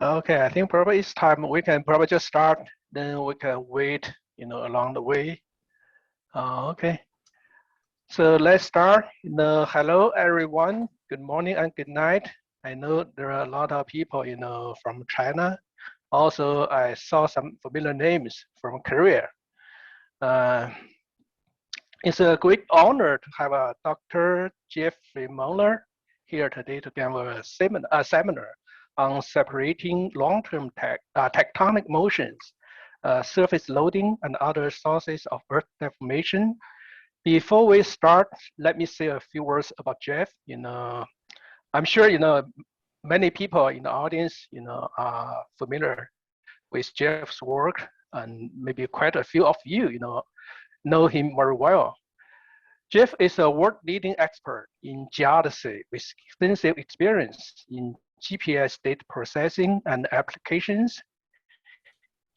Okay, I think probably it's time we can probably just start, then we can wait, along the way. Okay, so let's start. Hello everyone. Good morning and good night. I know there are a lot of people, from China. Also, I saw some familiar names from Korea. Uh, it's a great honor to have Dr. Jeff Freymueller here today to give a seminar on separating long-term tectonic motions, surface loading, and other sources of earth deformation. Before we start, let me say a few words about Jeff. I'm sure many people in the audience, are familiar with Jeff's work, and maybe quite a few of you, know him very well. Jeff is a world-leading expert in geodesy with extensive experience in GPS data processing and applications.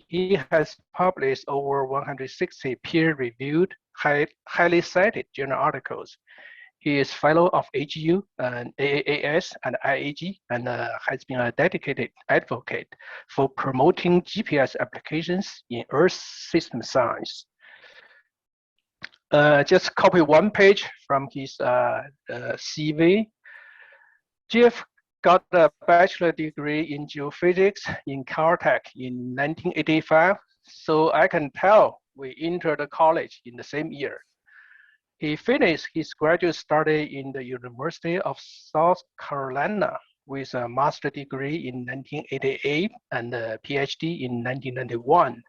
He has published over 160 peer-reviewed, highly cited journal articles. He is fellow of AGU and AAAS and IAG, and has been a dedicated advocate for promoting GPS applications in Earth system science. Just copy one page from his CV. Jeff got a bachelor degree in geophysics in Caltech in 1985, so I can tell we entered college in the same year. He finished his graduate study in the University of South Carolina with a master's degree in 1988 and a PhD in 1991.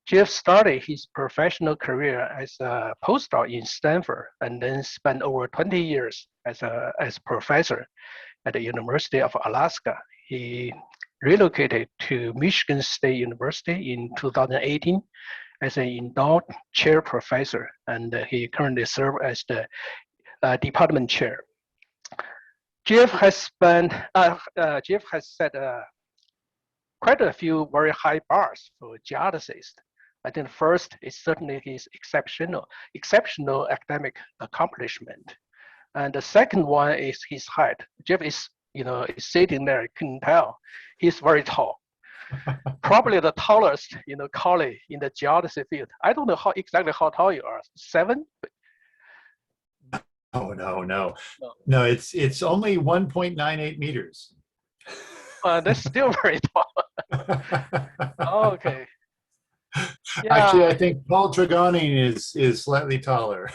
Jeff started his professional career as a postdoc in Stanford and then spent over 20 years as a professor at the University of Alaska. He relocated to Michigan State University in 2018 as an endowed chair professor, and he currently serves as the department chair. Jeff has set quite a few very high bars for geodesists. I think first is certainly his exceptional academic accomplishment. And the second one is his height. Jeff is sitting there, you couldn't tell. He's very tall. Probably the tallest, colleague in the geodesy field. I don't know exactly how tall you are. 7? Oh, no. It's only 1.98 meters. That's still very tall. Okay. Yeah. Actually, I think Paul Dragoni is slightly taller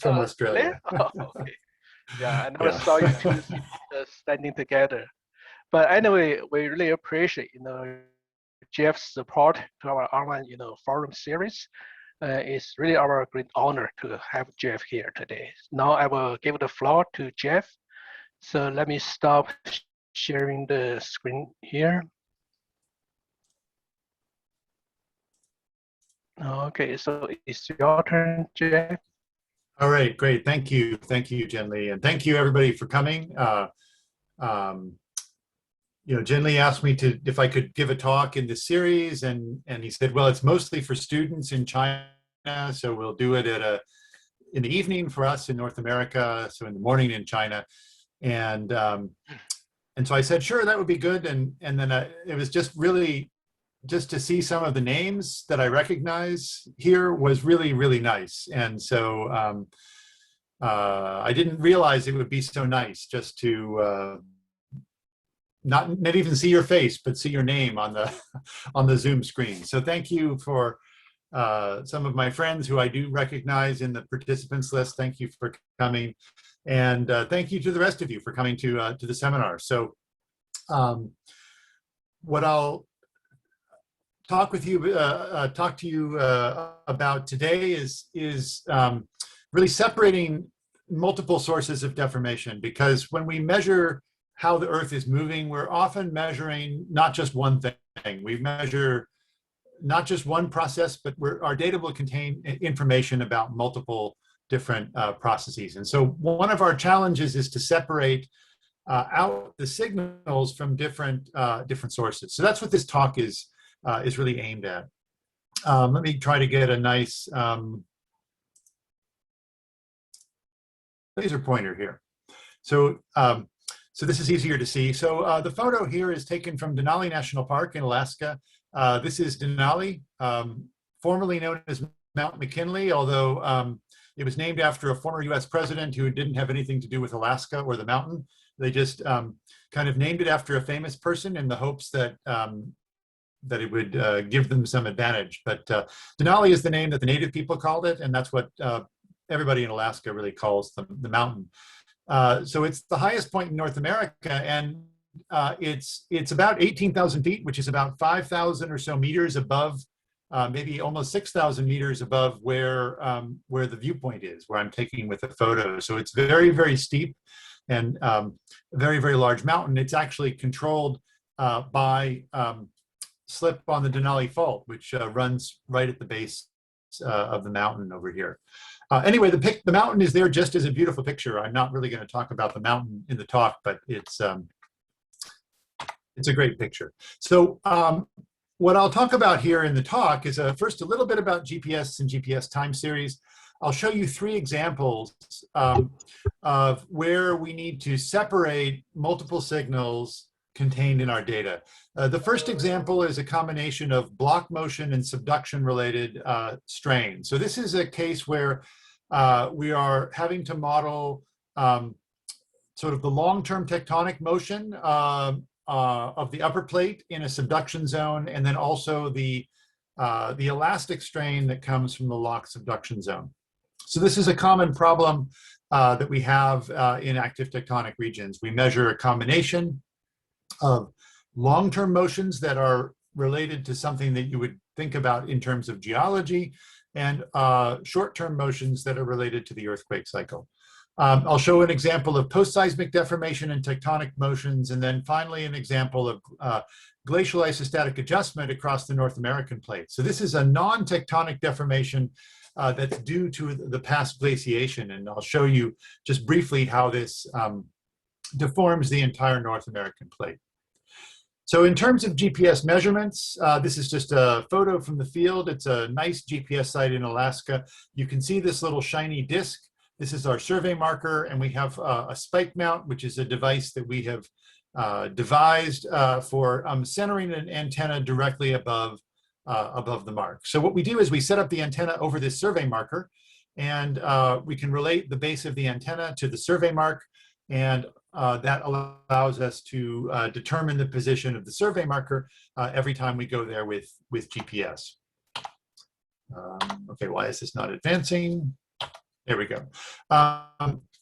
from Australia. Really? Oh, okay. Yeah, I never saw you two standing together. But anyway, we really appreciate Jeff's support to our online forum series. It's really our great honor to have Jeff here today. Now I will give the floor to Jeff. So let me stop sharing the screen here. Okay, so it's your turn, Jeff. All right, great. Thank you, Jen Lee, and thank you everybody for coming. Jen Lee asked me if I could give a talk in this series, and he said, well, it's mostly for students in China, so we'll do it in the evening for us in North America, so in the morning in China, and so I said, sure, that would be good, and then it was just really. Just to see some of the names that I recognize here was really, really nice. And so I didn't realize it would be so nice just to not even see your face, but see your name on the Zoom screen. So thank you for some of my friends who I do recognize in the participants list. Thank you for coming. And thank you to the rest of you for coming to the seminar. So what I'll talk to you about today is really separating multiple sources of deformation, because when we measure how the Earth is moving, we're often measuring not just one thing. We measure not just one process, but our data will contain information about multiple different processes. And so one of our challenges is to separate out the signals from different sources. So that's what this talk is really aimed at. Let me try to get a nice laser pointer here. So So this is easier to see. So the photo here is taken from Denali National Park in Alaska. This is Denali, formerly known as Mount McKinley, although it was named after a former US president who didn't have anything to do with Alaska or the mountain. They just kind of named it after a famous person in the hopes that that it would give them some advantage. But Denali is the name that the native people called it, and that's what everybody in Alaska really calls the mountain. So it's the highest point in North America, and it's about 18,000 feet, which is about 5,000 or so meters above, maybe almost 6,000 meters above where the viewpoint is, where I'm taking with the photo. So it's very, very steep and a very, very large mountain. It's actually controlled by slip on the Denali Fault, which runs right at the base of the mountain over here. Anyway, the mountain is there just as a beautiful picture. I'm not really going to talk about the mountain in the talk, but it's a great picture. So what I'll talk about here in the talk is first a little bit about GPS and GPS time series. I'll show you 3 examples of where we need to separate multiple signals contained in our data. The first example is a combination of block motion and subduction related strain. So this is a case where we are having to model sort of the long-term tectonic motion of the upper plate in a subduction zone, and then also the elastic strain that comes from the locked subduction zone. So this is a common problem that we have in active tectonic regions. We measure a combination of long-term motions that are related to something that you would think about in terms of geology, and short-term motions that are related to the earthquake cycle. I'll show an example of post-seismic deformation and tectonic motions, and then finally an example of glacial isostatic adjustment across the North American plate. So this is a non-tectonic deformation that's due to the past glaciation, and I'll show you just briefly how this deforms the entire North American plate. So in terms of GPS measurements, this is just a photo from the field. It's a nice GPS site in Alaska. You can see this little shiny disc. This is our survey marker, and we have a spike mount, which is a device that we have devised for centering an antenna directly above the mark. So what we do is we set up the antenna over this survey marker, and we can relate the base of the antenna to the survey mark, and that allows us to determine the position of the survey marker every time we go there with GPS. Okay, why is this not advancing? There we go.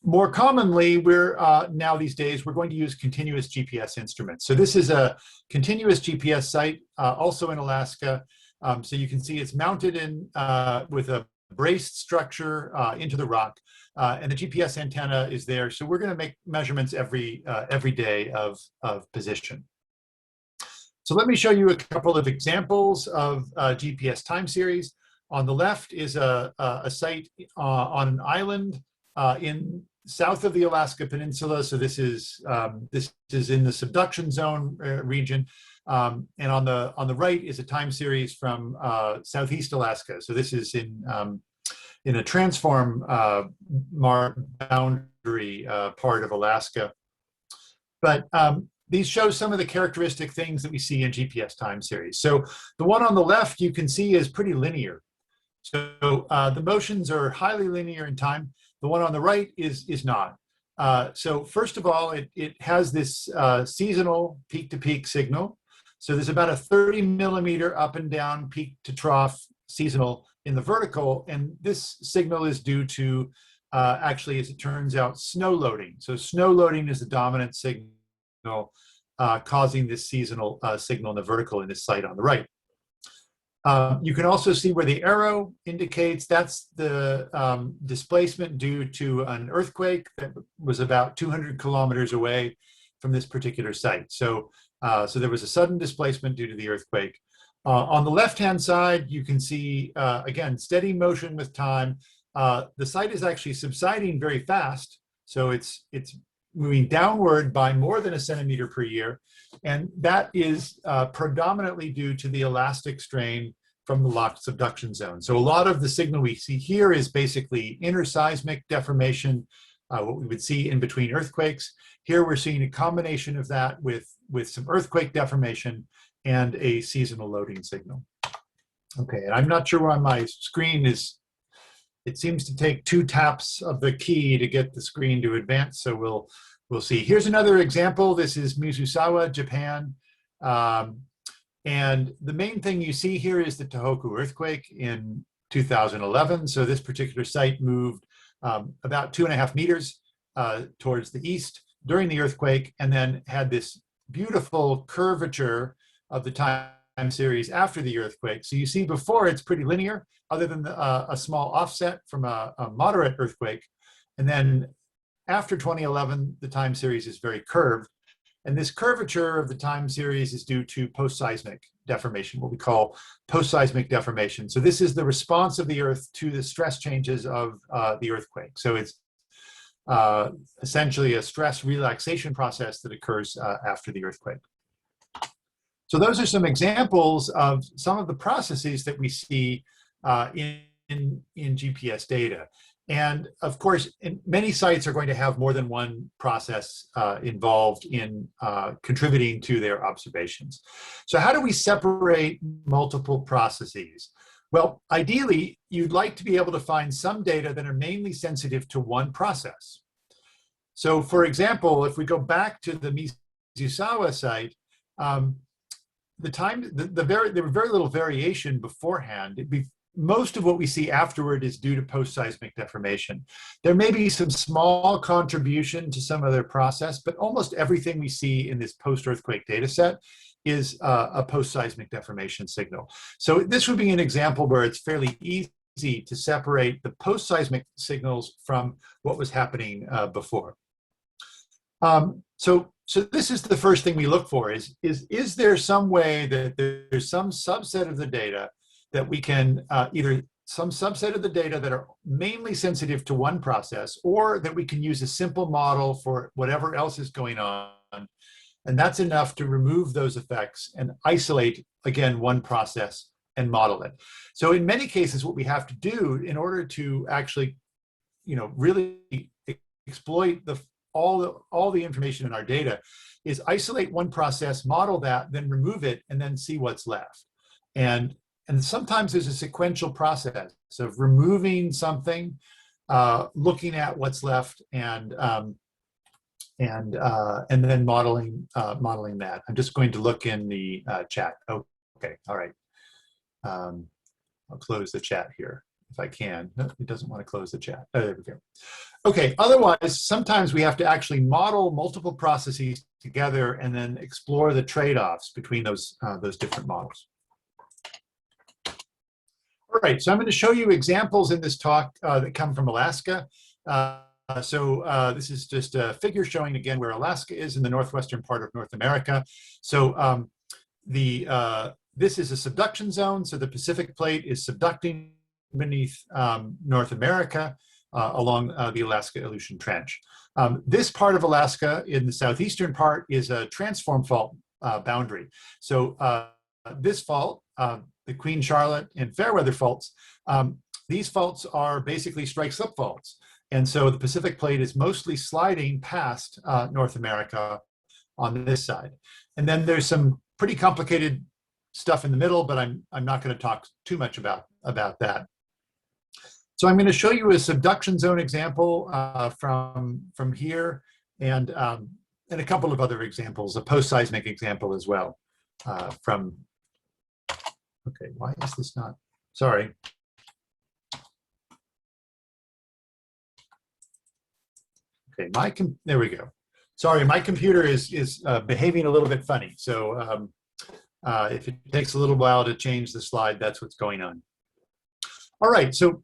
More commonly, we're now these days, we're going to use continuous GPS instruments. So this is a continuous GPS site, also in Alaska. So you can see it's mounted in with a braced structure into the rock. And the GPS antenna is there. So we're going to make measurements every day of position. So let me show you a couple of examples of GPS time series. On the left is a site on an island in south of the Alaska Peninsula. So this is in the subduction zone region. And on the right is a time series from southeast Alaska. So this is in a transform boundary part of Alaska. But these show some of the characteristic things that we see in GPS time series. So the one on the left you can see is pretty linear. So the motions are highly linear in time. The one on the right is not. So first of all, it has this seasonal peak-to-peak signal. So there's about a 30 millimeter up and down peak to trough seasonal in the vertical, and this signal is due to actually, as it turns out, snow loading. So snow loading is the dominant signal causing this seasonal signal in the vertical in this site on the right. You can also see where the arrow indicates that's the displacement due to an earthquake that was about 200 kilometers away from this particular site. So there was a sudden displacement due to the earthquake. On the left-hand side, you can see, again, steady motion with time. The site is actually subsiding very fast. So it's moving downward by more than a centimeter per year. And that is predominantly due to the elastic strain from the locked subduction zone. So a lot of the signal we see here is basically interseismic deformation what we would see in between earthquakes. Here we're seeing a combination of that with some earthquake deformation and a seasonal loading signal. Okay, and I'm not sure why my screen is, it seems to take 2 taps of the key to get the screen to advance, so we'll see. Here's another example. This is Mizusawa, Japan. And the main thing you see here is the Tohoku earthquake in 2011. So this particular site moved about 2.5 meters towards the east during the earthquake, and then had this beautiful curvature of the time series after the earthquake. So you see before it's pretty linear, other than a small offset from a moderate earthquake. And then after 2011, the time series is very curved. And this curvature of the time series is due to post-seismic deformation, what we call post-seismic deformation. So this is the response of the Earth to the stress changes of the earthquake. So it's essentially a stress relaxation process that occurs after the earthquake. So those are some examples of some of the processes that we see in GPS data. And of course, many sites are going to have more than one process involved in contributing to their observations. So how do we separate multiple processes? Well, ideally, you'd like to be able to find some data that are mainly sensitive to one process. So for example, if we go back to the Mizusawa site, there were very little variation beforehand. Most of what we see afterward is due to post-seismic deformation. There may be some small contribution to some other process, but almost everything we see in this post-earthquake data set is a post-seismic deformation signal. So this would be an example where it's fairly easy to separate the post-seismic signals from what was happening before. So this is the first thing we look for is there some way that there's some subset of the data that we can either some subset of the data that are mainly sensitive to one process, or that we can use a simple model for whatever else is going on. And that's enough to remove those effects and isolate, again, one process and model it. So in many cases, what we have to do in order to actually, really exploit all the information in our data is isolate one process, model that, then remove it, and then see what's left. And sometimes there's a sequential process of removing something, looking at what's left, and then modeling that. I'm just going to look in the chat. Oh, okay, all right. I'll close the chat here if I can. No, it doesn't want to close the chat. Oh, there we go. Okay. Otherwise, sometimes we have to actually model multiple processes together and then explore the trade-offs between those different models. All right, so I'm going to show you examples in this talk that come from Alaska. This is just a figure showing again where Alaska is in the northwestern part of North America. So this is a subduction zone, so the Pacific plate is subducting beneath North America along the Alaska Aleutian Trench. This part of Alaska in the southeastern part is a transform fault boundary. So this fault, the Queen Charlotte and Fairweather faults, these faults are basically strike-slip faults. And so the Pacific plate is mostly sliding past North America on this side. And then there's some pretty complicated stuff in the middle, but I'm not going to talk too much about that. So I'm going to show you a subduction zone example from here, and a couple of other examples, a post-seismic example as well from. Okay, why is this not? Sorry. Okay, there we go. Sorry, my computer is behaving a little bit funny. So if it takes a little while to change the slide, that's what's going on. All right, so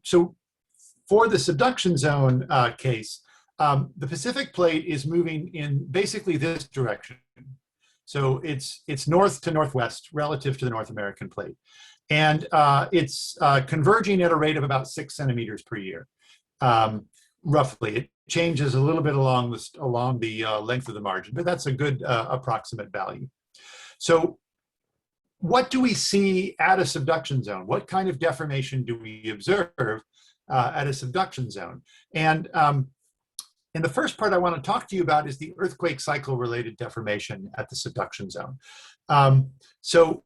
for the subduction zone case, the Pacific plate is moving in basically this direction. So it's north to northwest relative to the North American plate. And it's converging at a rate of about 6 centimeters per year, roughly. It changes a little bit along the length of the margin, but that's a good approximate value. So what do we see at a subduction zone? What kind of deformation do we observe at a subduction zone? And And the first part I want to talk to you about is the earthquake cycle-related deformation at the subduction zone. So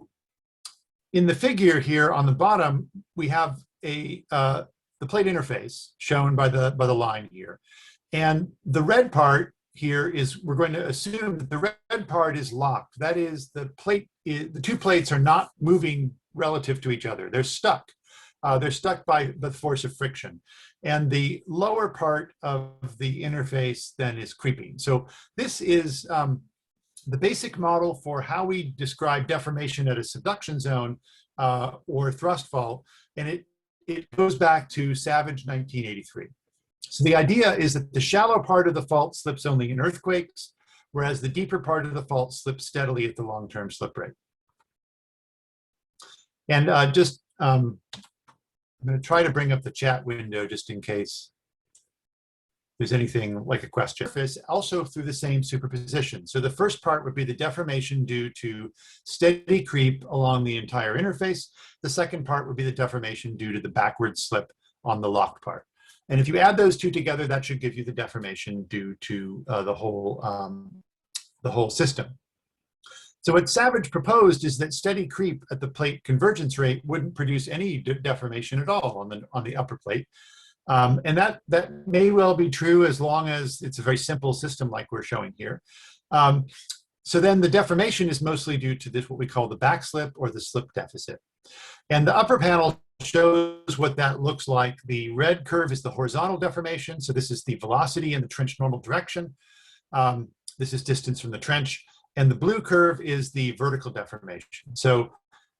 in the figure here on the bottom, we have the plate interface shown by the line here. And the red part here is, we're going to assume that the red part is locked. That is, the two plates are not moving relative to each other. They're stuck. They're stuck by the force of friction. And the lower part of the interface then is creeping. So this is the basic model for how we describe deformation at a subduction zone or thrust fault. And it goes back to Savage 1983. So the idea is that the shallow part of the fault slips only in earthquakes, whereas the deeper part of the fault slips steadily at the long-term slip rate. And I'm going to try to bring up the chat window just in case there's anything like a question. Also through the same superposition. So the first part would be the deformation due to steady creep along the entire interface. The second part would be the deformation due to the backward slip on the locked part. And if you add those two together, that should give you the deformation due to the whole system. So what Savage proposed is that steady creep at the plate convergence rate wouldn't produce any deformation at all on the upper plate. And that may well be true as long as it's a very simple system like we're showing here. So then the deformation is mostly due to this, what we call the backslip or the slip deficit. And the upper panel shows what that looks like. The red curve is the horizontal deformation. So this is the velocity in the trench normal direction. This is distance from the trench. And the blue curve is the vertical deformation. So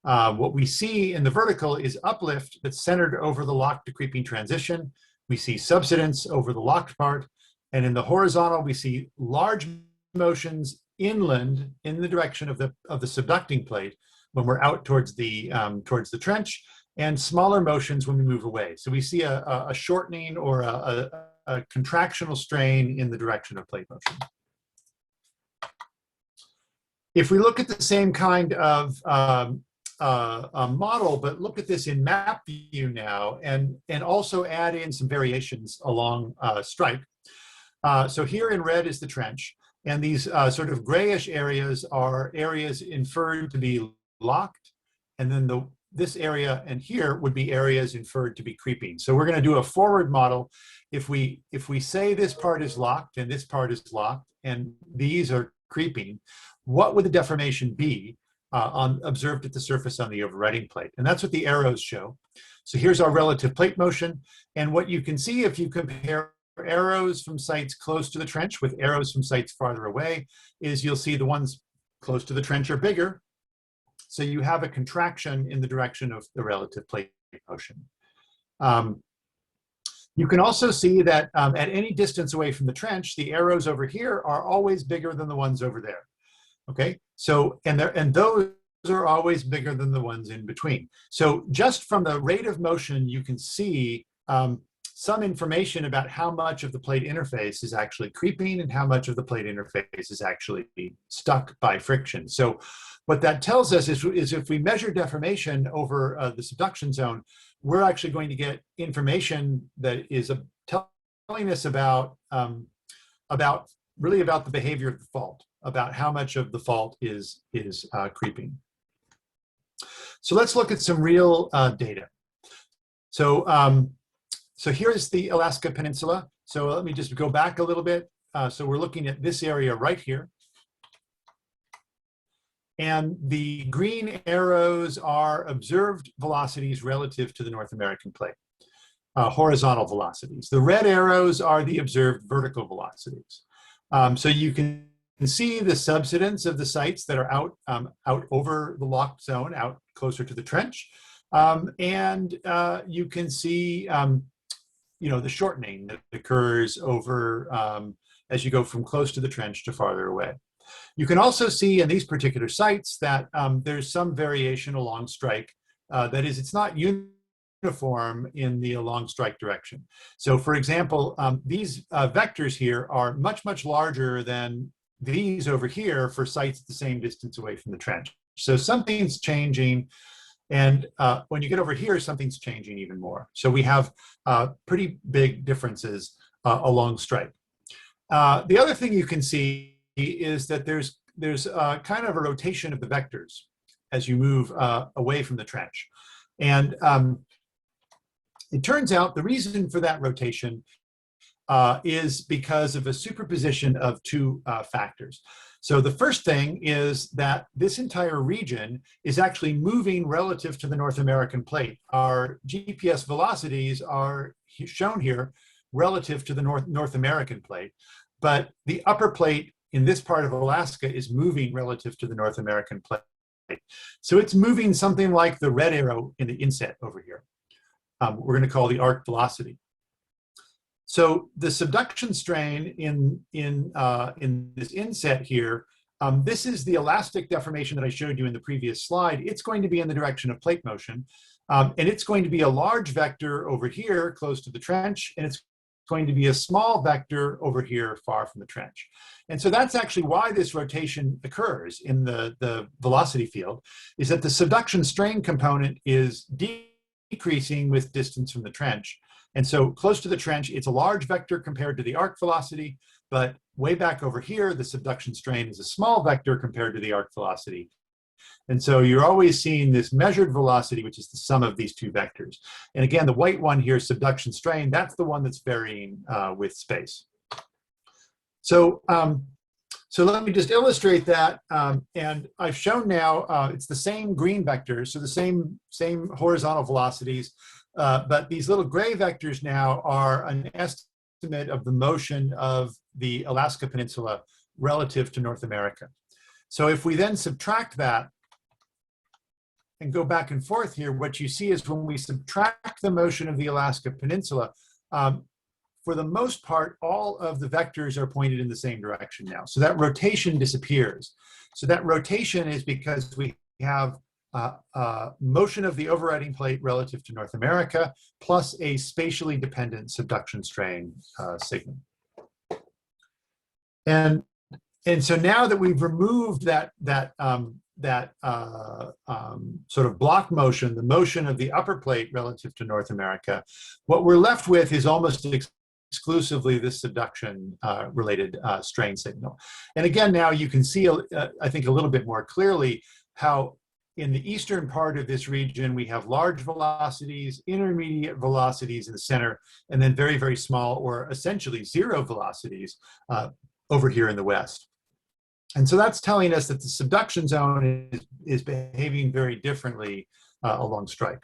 what we see in the vertical is uplift that's centered over the locked to creeping transition. We see subsidence over the locked part. And in the horizontal, we see large motions inland in the direction of the subducting plate when we're out towards the trench, and smaller motions when we move away. So we see a shortening or a contractional strain in the direction of plate motion. If we look at the same kind of model, but look at this in map view now, and also add in some variations along strike. So here in red is the trench, and these sort of grayish areas are areas inferred to be locked, and then this area and here would be areas inferred to be creeping. So we're going to do a forward model. If we say this part is locked and this part is locked and these are creeping, what would the deformation be observed at the surface on the overriding plate? And that's what the arrows show. So here's our relative plate motion. And what you can see if you compare arrows from sites close to the trench with arrows from sites farther away is you'll see the ones close to the trench are bigger. So you have a contraction in the direction of the relative plate motion. You can also see that at any distance away from the trench, the arrows over here are always bigger than the ones over there. Okay, so and those are always bigger than the ones in between. So just from the rate of motion, you can see some information about how much of the plate interface is actually creeping and how much of the plate interface is actually stuck by friction. So what that tells us is if we measure deformation over the subduction zone, we're actually going to get information that is telling us about really about the behavior of the fault, about how much of the fault is creeping. So let's look at some real data. So here's the Alaska Peninsula. So let me just go back a little bit. So we're looking at this area right here. And the green arrows are observed velocities relative to the North American plate, horizontal velocities. The red arrows are the observed vertical velocities. So you can see the subsidence of the sites that are out over the locked zone, out closer to the trench. And you can see the shortening that occurs over as you go from close to the trench to farther away. You can also see in these particular sites that there's some variation along strike. That is, it's not uniform in the along strike direction. So for example, these vectors here are much, much larger than these over here for sites the same distance away from the trench. So something's changing. And when you get over here, something's changing even more. So we have pretty big differences along strike. The other thing you can see is that there's kind of a rotation of the vectors as you move away from the trench. And it turns out the reason for that rotation is because of a superposition of two factors. So the first thing is that this entire region is actually moving relative to the North American plate. Our GPS velocities are shown here relative to the North American plate, but the upper plate in this part of Alaska is moving relative to the North American plate. So it's moving something like the red arrow in the inset over here. We're going to call the arc velocity. So the subduction strain in this inset here, this is the elastic deformation that I showed you in the previous slide. It's going to be in the direction of plate motion, and it's going to be a large vector over here close to the trench, and it's going to be a small vector over here far from the trench. And so that's actually why this rotation occurs in the velocity field, is that the subduction strain component is decreasing with distance from the trench. And so close to the trench, it's a large vector compared to the arc velocity, but way back over here, the subduction strain is a small vector compared to the arc velocity. And so you're always seeing this measured velocity, which is the sum of these two vectors. And again, the white one here, subduction strain, that's the one that's varying with space. So, so let me just illustrate that. And I've shown now, it's the same green vectors, so the same horizontal velocities. But these little gray vectors now are an estimate of the motion of the Alaska Peninsula relative to North America. So if we then subtract that and go back and forth here, what you see is when we subtract the motion of the Alaska Peninsula, for the most part, all of the vectors are pointed in the same direction now. So that rotation disappears. So that rotation is because we have motion of the overriding plate relative to North America, plus a spatially dependent subduction strain signal. And so now that we've removed that sort of block motion, the motion of the upper plate relative to North America, what we're left with is almost exclusively this subduction related strain signal. And again, now you can see, I think, a little bit more clearly how in the eastern part of this region, we have large velocities, intermediate velocities in the center, and then very, very small or essentially zero velocities over here in the west. And so that's telling us that the subduction zone is behaving very differently along strike.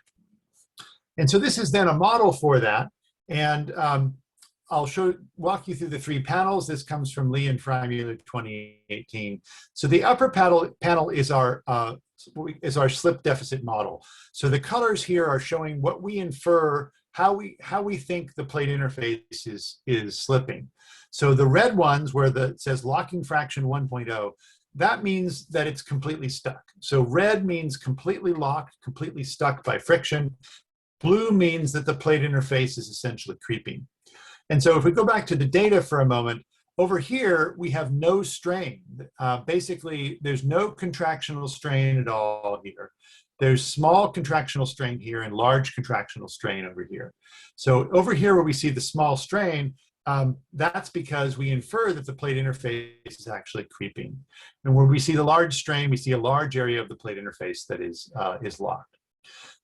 And so this is then a model for that. And I'll walk you through the three panels. This comes from Lee and Freymueller 2018. So the upper panel is our slip deficit model. So the colors here are showing what we infer, how we think the plate interface is slipping. So the red ones where it says locking fraction 1.0, that means that it's completely stuck. So red means completely locked, completely stuck by friction. Blue means that the plate interface is essentially creeping. And so if we go back to the data for a moment, over here, we have no strain. Basically, there's no contractional strain at all here. There's small contractional strain here and large contractional strain over here. So over here where we see the small strain, that's because we infer that the plate interface is actually creeping. And where we see the large strain, we see a large area of the plate interface that is locked.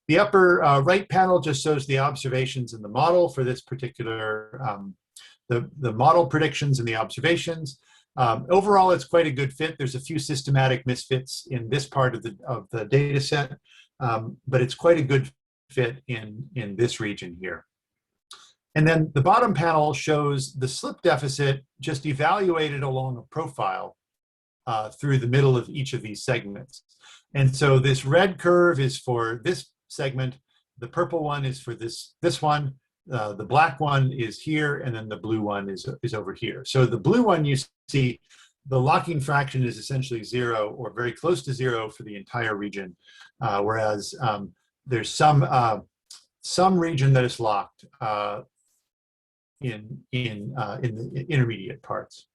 The upper right panel just shows the observations in the model for this particular the model predictions and the observations. Overall, it's quite a good fit. There's a few systematic misfits in this part of the data set, but it's quite a good fit in this region here. And then the bottom panel shows the slip deficit just evaluated along a profile through the middle of each of these segments. And so this red curve is for this segment, the purple one is for this one, the black one is here, and then the blue one is over here. So the blue one, you see the locking fraction is essentially zero or very close to zero for the entire region, whereas there's some region that is locked in the intermediate parts.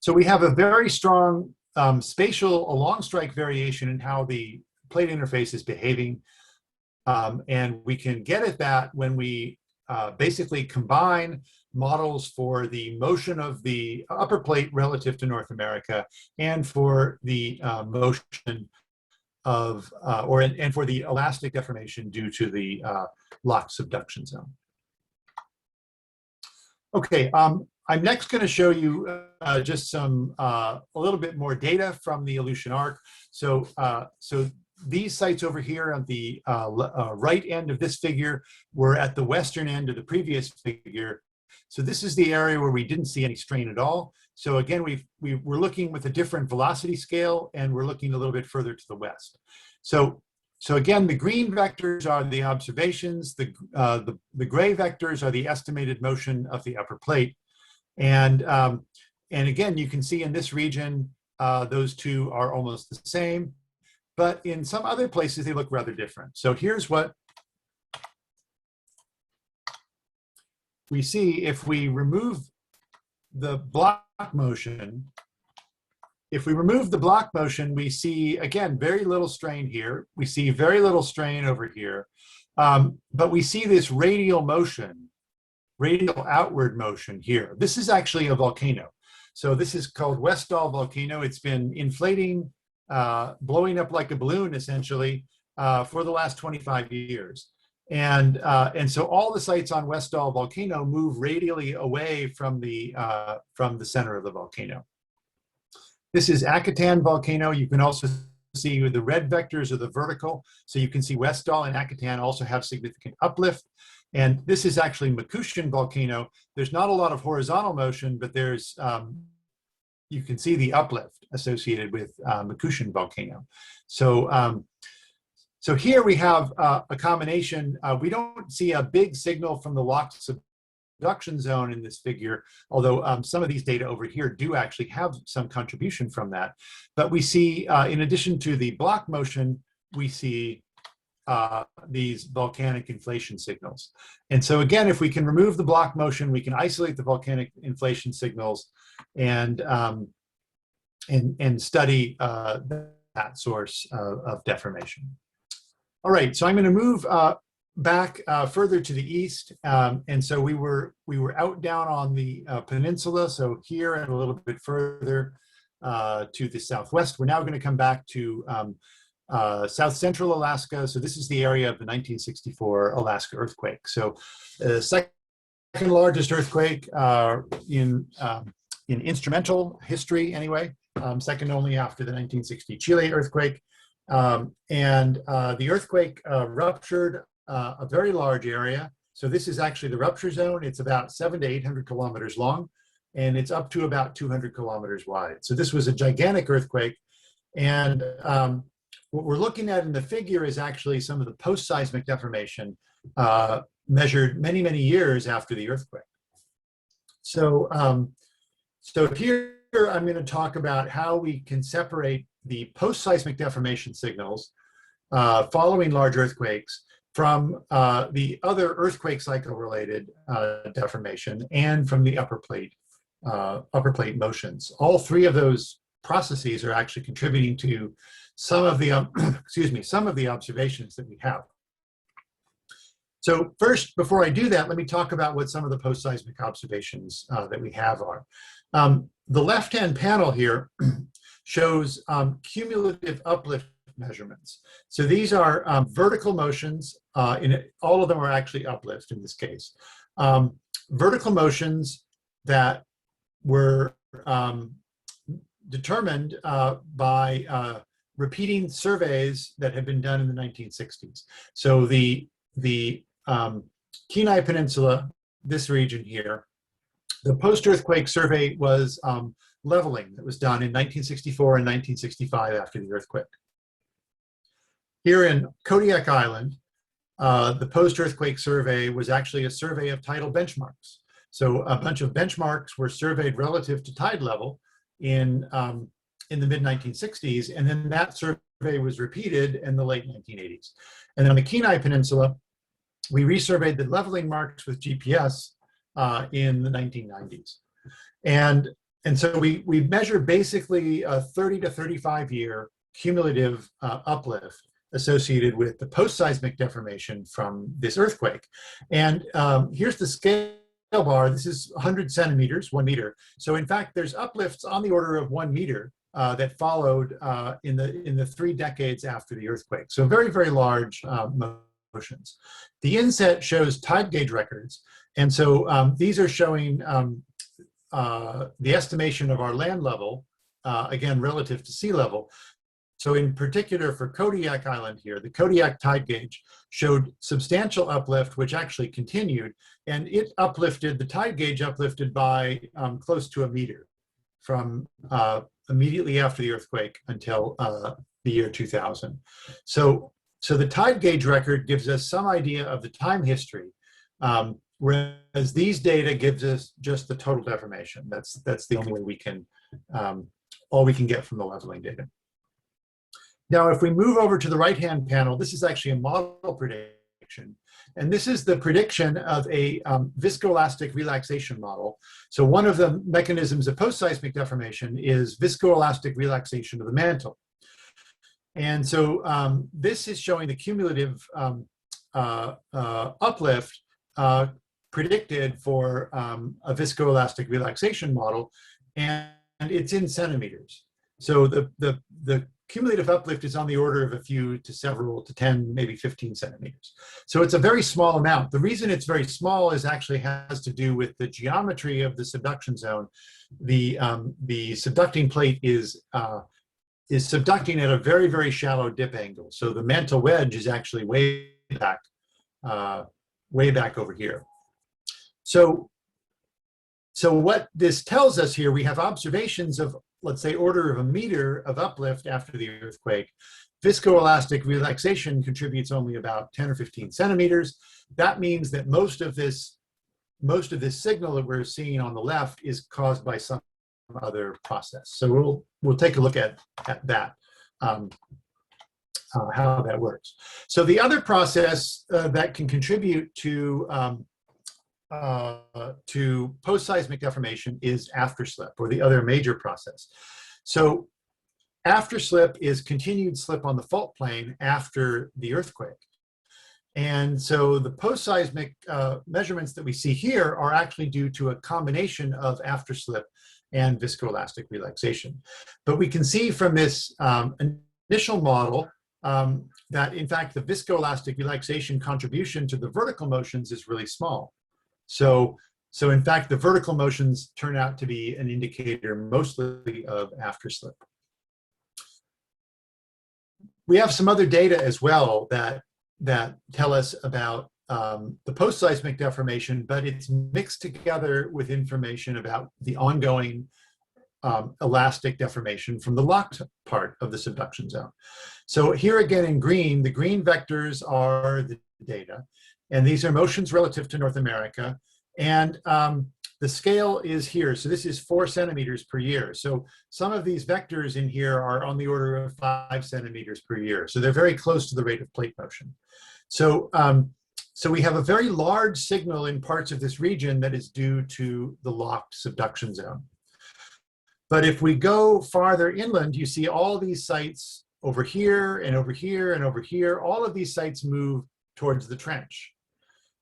So we have a very strong spatial along strike variation in how the plate interface is behaving. And we can get at that when we basically combine models for the motion of the upper plate relative to North America and for the motion of, and for the elastic deformation due to the locked subduction zone. Okay, I'm next going to show you just some a little bit more data from the Aleutian Arc. So, these sites over here on the right end of this figure were at the western end of the previous figure. So this is the area where we didn't see any strain at all. So again, we're looking with a different velocity scale, and we're looking a little bit further to the west. So again, the green vectors are the observations. The gray vectors are the estimated motion of the upper plate. And again, you can see in this region, those two are almost the same. But in some other places, they look rather different. So here's what we see if we remove the block motion. If we remove the block motion, we see, again, very little strain here. We see very little strain over here. But we see this radial motion, radial outward motion here. This is actually a volcano. So this is called Westdahl volcano. It's been inflating, blowing up like a balloon, essentially, for the last 25 years. And so all the sites on Westdahl volcano move radially away from the center of the volcano. This is Akitan volcano. You can also see the red vectors are the vertical. So you can see Westdahl and Akitan also have significant uplift. And this is actually Makushin volcano. There's not a lot of horizontal motion, but there's you can see the uplift associated with Makushin volcano. So, so here we have a combination. We don't see a big signal from the locked subduction zone in this figure, although some of these data over here do actually have some contribution from that. But we see, in addition to the block motion, we see these volcanic inflation signals. And so again, if we can remove the block motion, we can isolate the volcanic inflation signals and study that source of deformation. All right, so I'm going to move back further to the east, and so we were out down on the peninsula. So here and a little bit further to the southwest. We're now going to come back to South Central Alaska. So this is the area of the 1964 Alaska earthquake. So the second largest earthquake in instrumental history, anyway. Second only after the 1960 Chile earthquake. And the earthquake ruptured a very large area. So this is actually the rupture zone. It's about 700 to 800 kilometers long, and it's up to about 200 kilometers wide. So this was a gigantic earthquake. And what we're looking at in the figure is actually some of the post-seismic deformation measured many, many years after the earthquake. So, so here I'm going to talk about how we can separate the post-seismic deformation signals following large earthquakes from the other earthquake cycle-related deformation and from the upper plate motions. All three of those processes are actually contributing to some of the some of the observations that we have. So first, before I do that, let me talk about what some of the post-seismic observations that we have are. The left-hand panel here shows cumulative uplift measurements. So these are vertical motions. All of them are actually uplift in this case. Vertical motions that were determined by repeating surveys that had been done in the 1960s. So the Kenai Peninsula, this region here, the post-earthquake survey was leveling that was done in 1964 and 1965 after the earthquake. Here in Kodiak Island, the post-earthquake survey was actually a survey of tidal benchmarks. So a bunch of benchmarks were surveyed relative to tide level in the mid-1960s, and then that survey was repeated in the late 1980s. And then on the Kenai Peninsula, we resurveyed the leveling marks with GPS in the 1990s. And so we measure basically a 30 to 35 year cumulative uplift associated with the post-seismic deformation from this earthquake. And here's the scale bar. This is 100 centimeters, 1 meter. So in fact, there's uplifts on the order of 1 meter that followed in the 3 decades after the earthquake. So very, very large motions. The inset shows tide gauge records. And so these are showing the estimation of our land level, again, relative to sea level. So in particular for Kodiak Island here, the Kodiak tide gauge showed substantial uplift, which actually continued, and it uplifted, the tide gauge uplifted by close to 1 meter from immediately after the earthquake until the year 2000. So the tide gauge record gives us some idea of the time history, whereas these data gives us just the total deformation. That's the only way we can, all we can get from the leveling data. Now, if we move over to the right-hand panel, this is actually a model prediction. And this is the prediction of a viscoelastic relaxation model. So one of the mechanisms of post-seismic deformation is viscoelastic relaxation of the mantle. And so this is showing the cumulative uplift predicted for a viscoelastic relaxation model, and it's in centimeters. So the cumulative uplift is on the order of a few to several to 10, maybe 15 centimeters. So it's a very small amount. The reason it's very small is actually has to do with the geometry of the subduction zone. The subducting plate is subducting at a very, very shallow dip angle. So the mantle wedge is actually way back over here. So what this tells us here, we have observations of, let's say, order of 1 meter of uplift after the earthquake. Viscoelastic relaxation contributes only about 10 or 15 centimeters. That means that most of this signal that we're seeing on the left is caused by some other process. So we'll take a look at that, how that works. So the other process that can contribute to post-seismic deformation is afterslip, or the other major process. So afterslip is continued slip on the fault plane after the earthquake. And so the post-seismic measurements that we see here are actually due to a combination of afterslip and viscoelastic relaxation. But we can see from this initial model that in fact the viscoelastic relaxation contribution to the vertical motions is really small. So in fact, the vertical motions turn out to be an indicator mostly of afterslip. We have some other data as well that tell us about the post-seismic deformation, but it's mixed together with information about the ongoing elastic deformation from the locked part of the subduction zone. So here again in green, the green vectors are the data. And these are motions relative to North America. And the scale is here. So this is 4 centimeters per year. So some of these vectors in here are on the order of 5 centimeters per year. So they're very close to the rate of plate motion. So, so we have a very large signal in parts of this region that is due to the locked subduction zone. But if we go farther inland, you see all these sites over here and over here and over here. All of these sites move towards the trench.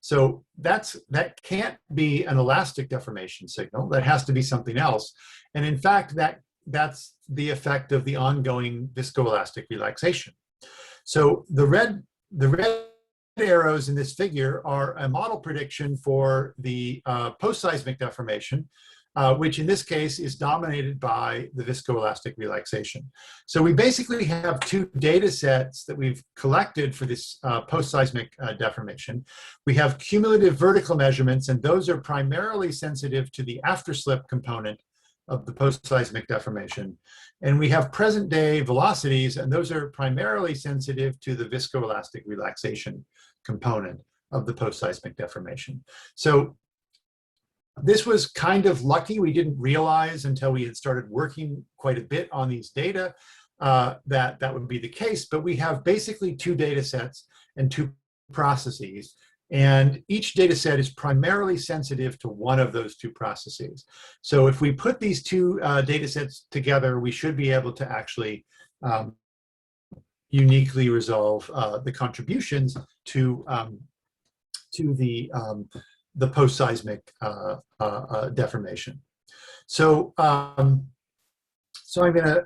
So that can't be an elastic deformation signal. That has to be something else. And in fact, that's the effect of the ongoing viscoelastic relaxation. So the red arrows in this figure are a model prediction for the post-seismic deformation, which in this case is dominated by the viscoelastic relaxation. So we basically have 2 data sets that we've collected for this post-seismic deformation. We have cumulative vertical measurements, and those are primarily sensitive to the afterslip component of the post-seismic deformation. And we have present-day velocities, and those are primarily sensitive to the viscoelastic relaxation component of the post-seismic deformation. So this was kind of lucky. We didn't realize until we had started working quite a bit on these data that would be the case, but we have basically 2 data sets and 2 processes, and each data set is primarily sensitive to one of those 2 processes. So if we put these 2 data sets together, we should be able to actually uniquely resolve the contributions to the post-seismic deformation. So, so I'm going to.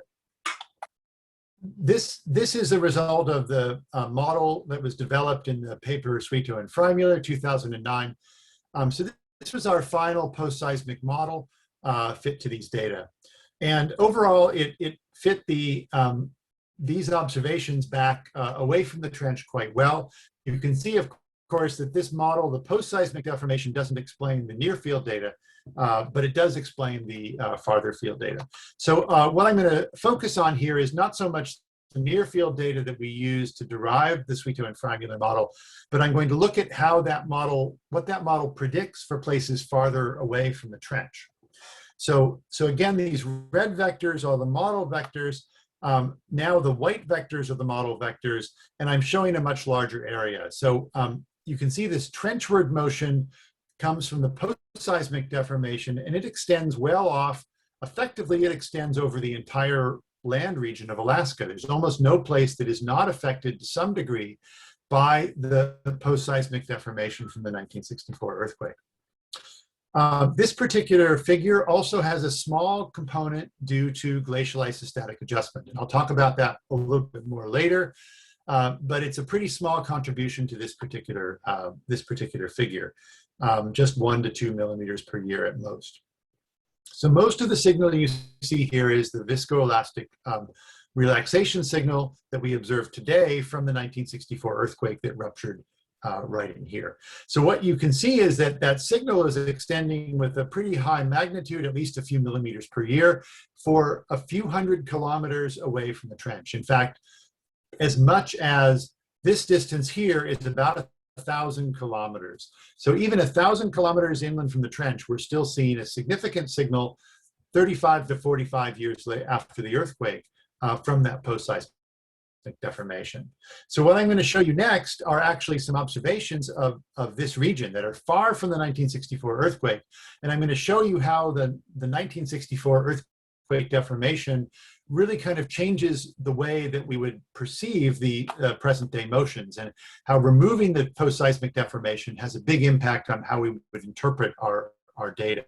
This is a result of the model that was developed in the paper Suito and Freymueller, 2009. So this was our final post-seismic model fit to these data. And overall, it fit these observations back away from the trench quite well. You can see, of course, that this model, the post-seismic deformation, doesn't explain the near-field data, but it does explain the farther field data. So what I'm going to focus on here is not so much the near-field data that we use to derive the Suito and Freymueller model, but I'm going to look at how that model, what that model predicts for places farther away from the trench. So again, these red vectors are the model vectors. Now the white vectors are the model vectors, and I'm showing a much larger area. So you can see this trenchward motion comes from the post-seismic deformation, and it extends well off. Effectively, it extends over the entire land region of Alaska. There's almost no place that is not affected to some degree by the post-seismic deformation from the 1964 earthquake. This particular figure also has a small component due to glacial isostatic adjustment, and I'll talk about that a little bit more later. But it's a pretty small contribution to this particular figure, just 1 to 2 millimeters per year at most. So most of the signal you see here is the viscoelastic relaxation signal that we observed today from the 1964 earthquake that ruptured right in here. So what you can see is that that signal is extending with a pretty high magnitude, at least a few millimeters per year, for a few hundred kilometers away from the trench. In fact, as much as this distance here is about 1,000 kilometers. So even 1,000 kilometers inland from the trench, we're still seeing a significant signal 35 to 45 years after the earthquake from that post-seismic deformation. So what I'm going to show you next are actually some observations of this region that are far from the 1964 earthquake. And I'm going to show you how the 1964 earthquake deformation really kind of changes the way that we would perceive the present day motions, and how removing the post-seismic deformation has a big impact on how we would interpret our data.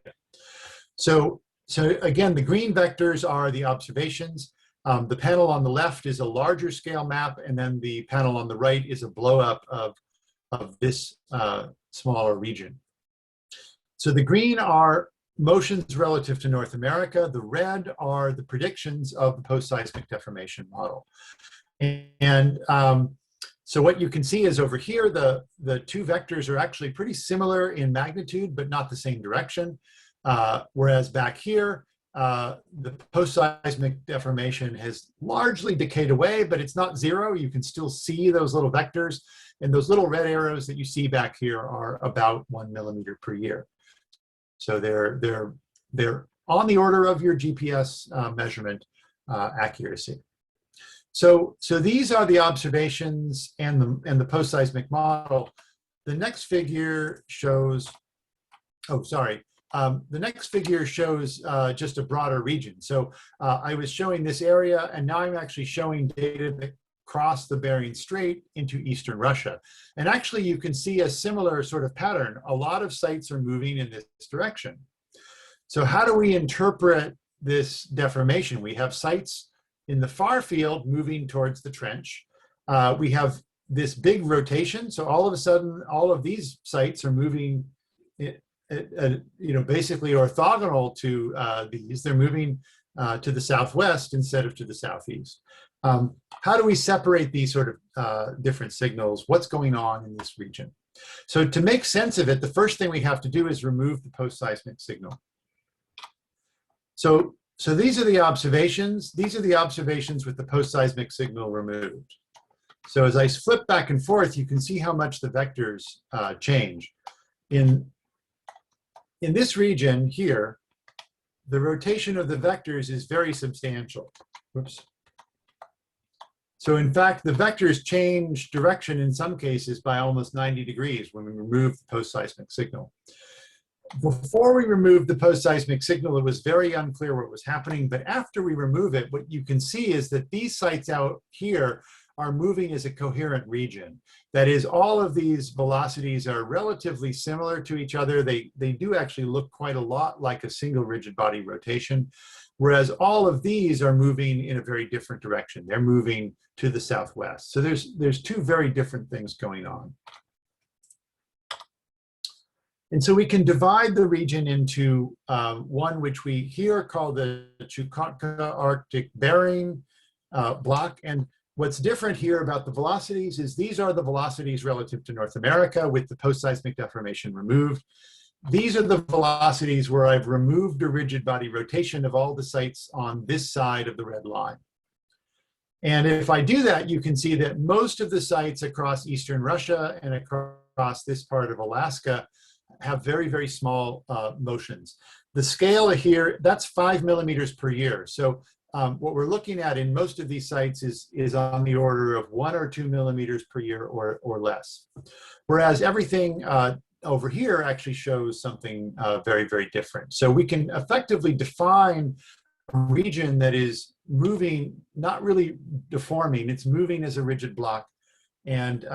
So again, the green vectors are the observations. The panel on the left is a larger scale map, and then the panel on the right is a blow up of this smaller region. So the green are motions relative to North America. The red are the predictions of the post-seismic deformation model. And so what you can see is over here, the two vectors are actually pretty similar in magnitude, but not the same direction. Whereas back here, the post-seismic deformation has largely decayed away, but it's not zero. You can still see those little vectors, and those little red arrows that you see back here are about 1 millimeter per year. So they're on the order of your GPS measurement accuracy. So these are the observations and the post-seismic model. The next figure shows, the next figure shows just a broader region. So I was showing this area, and now I'm actually showing data that cross the Bering Strait into eastern Russia. And actually you can see a similar sort of pattern. A lot of sites are moving in this direction. So how do we interpret this deformation? We have sites in the far field moving towards the trench. We have this big rotation. So all of a sudden, all of these sites are moving, basically orthogonal to these. They're moving to the southwest instead of to the southeast. How do we separate these sort of different signals? What's going on in this region? So to make sense of it, the first thing we have to do is remove the post-seismic signal. So these are the observations. These are the observations with the post-seismic signal removed. So as I flip back and forth, you can see how much the vectors change. In this region here, the rotation of the vectors is very substantial. Whoops. So in fact, the vectors change direction in some cases by almost 90 degrees when we remove the post-seismic signal. Before we removed the post-seismic signal, it was very unclear what was happening. But after we remove it, what you can see is that these sites out here are moving as a coherent region. That is, all of these velocities are relatively similar to each other. They do actually look quite a lot like a single rigid body rotation, whereas all of these are moving in a very different direction. They're moving to the southwest. So there's two very different things going on. And so we can divide the region into one which we here call the Chukotka Arctic Bearing block. And what's different here about the velocities is these are the velocities relative to North America with the post-seismic deformation removed. These are the velocities where I've removed a rigid body rotation of all the sites on this side of the red line. And if I do that, you can see that most of the sites across eastern Russia and across this part of Alaska have very, very small motions. The scale here, that's 5 millimeters per year. So what we're looking at in most of these sites is on the order of 1 or 2 millimeters per year or less. Whereas everything over here actually shows something very, very different. So we can effectively define a region that is moving, not really deforming, it's moving as a rigid block. And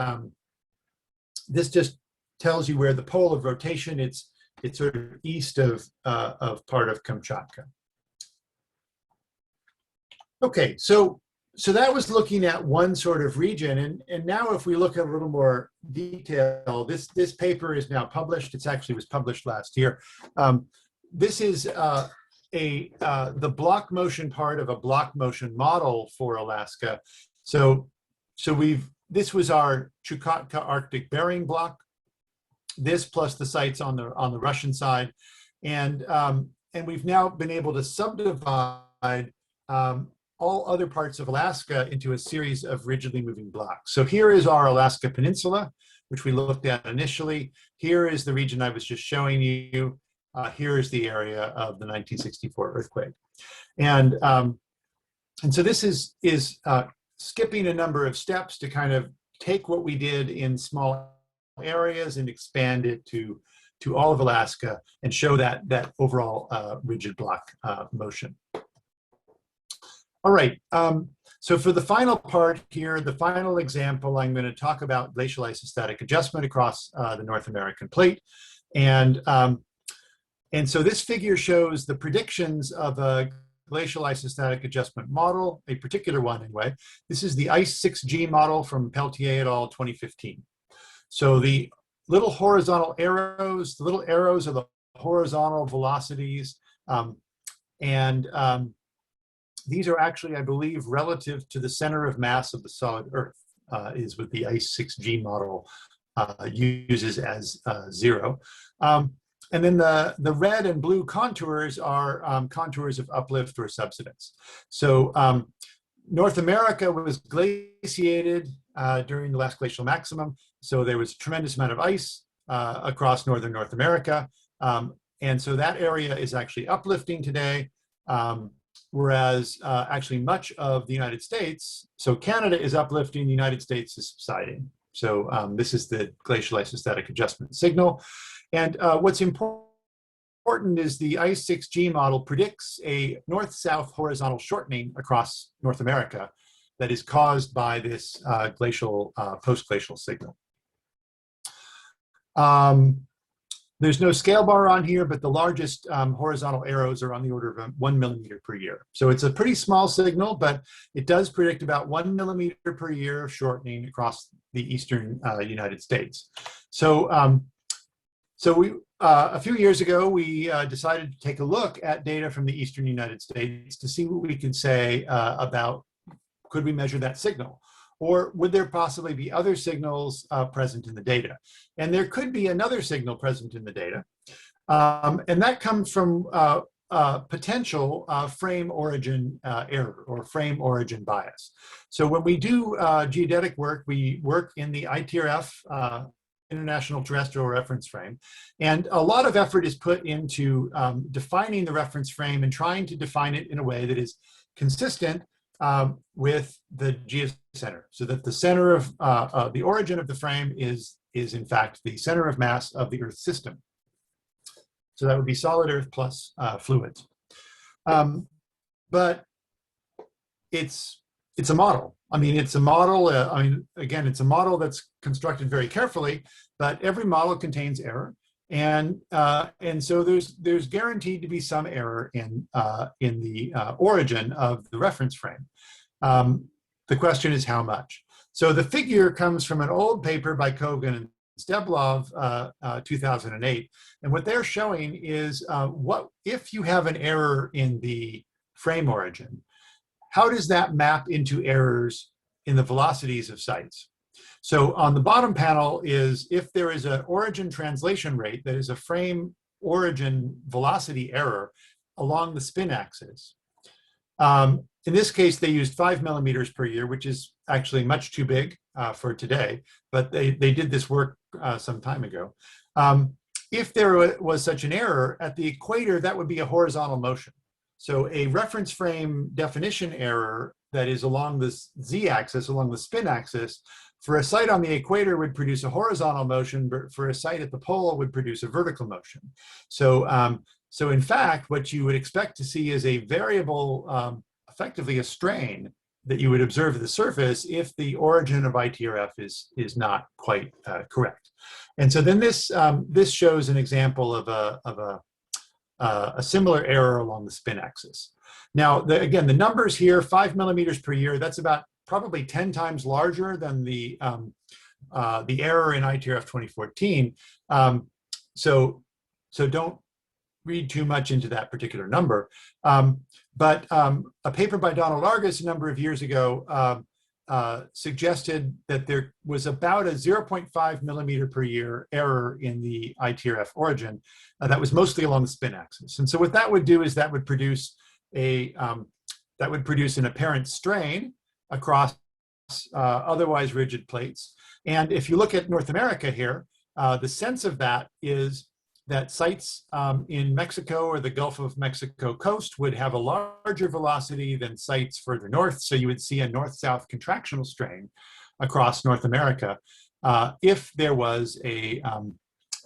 this just tells you where the pole of rotation, it's sort of east of part of Kamchatka. Okay, so that was looking at one sort of region, and now if we look at a little more detail, this paper is now published. It actually was published last year. This is the block motion part of a block motion model for Alaska. So this was our Chukotka Arctic Bearing block. This plus the sites on the Russian side, and we've now been able to subdivide all other parts of Alaska into a series of rigidly moving blocks. So here is our Alaska Peninsula, which we looked at initially. Here is the region I was just showing you. Here is the area of the 1964 earthquake, and so this is skipping a number of steps to kind of take what we did in small areas and expand it to all of Alaska and show that overall rigid block motion. All right, so for the final part here, the final example, I'm going to talk about glacial isostatic adjustment across the North American plate. And so this figure shows the predictions of a glacial isostatic adjustment model, a particular one anyway. This is the ICE6G model from Peltier et al. 2015. So the little horizontal arrows, the little arrows are the horizontal velocities, these are actually, I believe, relative to the center of mass of the solid Earth, is what the ICE6G model uses as 0. And then the red and blue contours are contours of uplift or subsidence. So North America was glaciated during the last glacial maximum. So there was a tremendous amount of ice across northern North America. And so that area is actually uplifting today. Whereas actually much of the United States, so Canada is uplifting, the United States is subsiding. So this is the glacial isostatic adjustment signal. And what's important is the ICE6G model predicts a north-south horizontal shortening across North America that is caused by this glacial, post-glacial signal. There's no scale bar on here, but the largest horizontal arrows are on the order of 1 millimeter per year. So it's a pretty small signal, but it does predict about 1 millimeter per year of shortening across the eastern United States. So, a few years ago, we decided to take a look at data from the eastern United States to see what we could say about, could we measure that signal? Or would there possibly be other signals present in the data? And there could be another signal present in the data. And that comes from potential frame origin error or frame origin bias. So when we do geodetic work, we work in the ITRF, International Terrestrial Reference Frame. And a lot of effort is put into defining the reference frame and trying to define it in a way that is consistent with the geocenter, so that the center of the origin of the frame is in fact the center of mass of the Earth system. So that would be solid Earth plus fluids. But it's it's a model. I mean, it's a model. I mean, again, it's a model that's constructed very carefully, but every model contains error, and so there's guaranteed to be some error in the origin of the reference frame. The question is how much. So the figure comes from an old paper by Kogan and Steblov, 2008, and what they're showing is what if you have an error in the frame origin. How does that map into errors in the velocities of sites? So on the bottom panel is if there is an origin translation rate, that is a frame origin velocity error along the spin axis. In this case, they used 5 millimeters per year, which is actually much too big for today, but they did this work some time ago. If there was such an error at the equator, that would be a horizontal motion. So a reference frame definition error that is along the z-axis, along the spin axis, for a site on the equator would produce a horizontal motion, but for a site at the pole would produce a vertical motion. So, so in fact, what you would expect to see is a variable, effectively a strain that you would observe at the surface if the origin of ITRF is not quite correct. And so then this shows an example of a similar error along the spin axis. Now, again, the numbers here, 5 millimeters per year, that's about probably 10 times larger than the error in ITRF 2014. So don't read too much into that particular number. But a paper by Donald Argus a number of years ago suggested that there was about a 0.5 millimeter per year error in the ITRF origin that was mostly along the spin axis. And so what that would do is that would produce an apparent strain across otherwise rigid plates. And if you look at North America here, the sense of that is that sites in Mexico or the Gulf of Mexico coast would have a larger velocity than sites further north. So you would see a north-south contractional strain across North America if there was an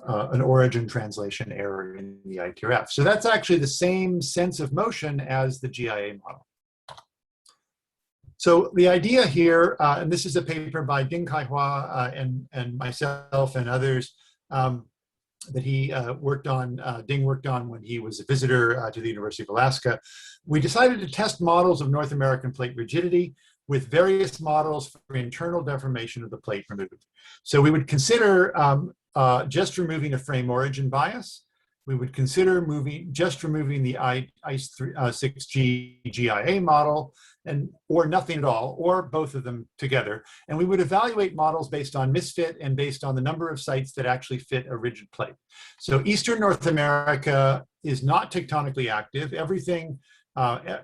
origin translation error in the ITRF. So that's actually the same sense of motion as the GIA model. So the idea here, and this is a paper by Ding-Kai Hua and myself and others, that he Ding worked on when he was a visitor to the University of Alaska. We decided to test models of North American plate rigidity with various models for internal deformation of the plate removed. So we would consider just removing a frame origin bias. We would consider just removing the ICE6G GIA model, or nothing at all, or both of them together. And we would evaluate models based on misfit and based on the number of sites that actually fit a rigid plate. So Eastern North America is not tectonically active. Everything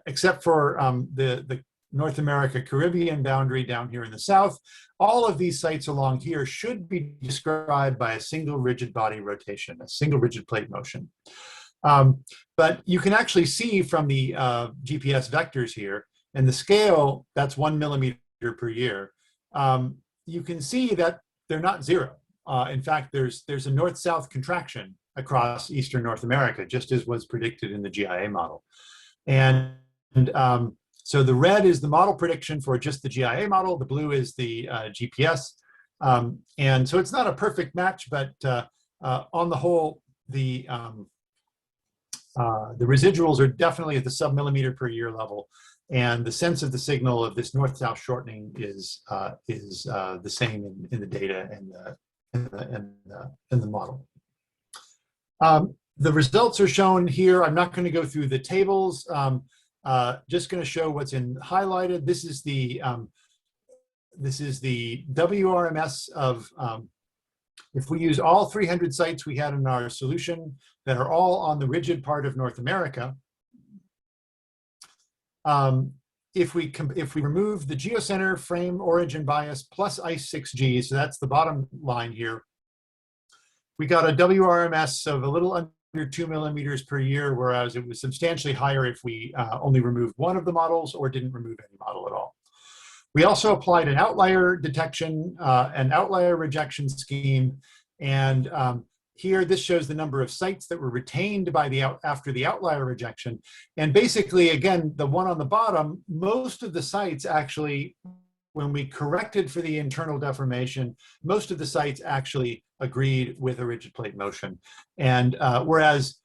except for the North America Caribbean boundary down here in the south, all of these sites along here should be described by a single rigid body rotation, a single rigid plate motion. But you can actually see from the GPS vectors here, and the scale, that's 1 millimeter per year, you can see that they're not zero. In fact, there's a north-south contraction across Eastern North America, just as was predicted in the GIA model. And so the red is the model prediction for just the GIA model, the blue is the GPS. And so it's not a perfect match, but on the whole, the residuals are definitely at the sub-millimeter per year level. And the sense of the signal of this north-south shortening is the same in the data and the model. The results are shown here. I'm not going to go through the tables. Just going to show what's in highlighted. This is the WRMS of if we use all 300 sites we had in our solution that are all on the rigid part of North America. If we remove the geocenter frame origin bias plus ICE6G, so that's the bottom line here, we got a WRMS of a little under 2 millimeters per year, whereas it was substantially higher if we only removed one of the models or didn't remove any model at all. We also applied an outlier detection, an outlier rejection scheme, and here, this shows the number of sites that were retained by after the outlier rejection. And basically, again, the one on the bottom, most of the sites actually, when we corrected for the internal deformation, most of the sites actually agreed with a rigid plate motion. And whereas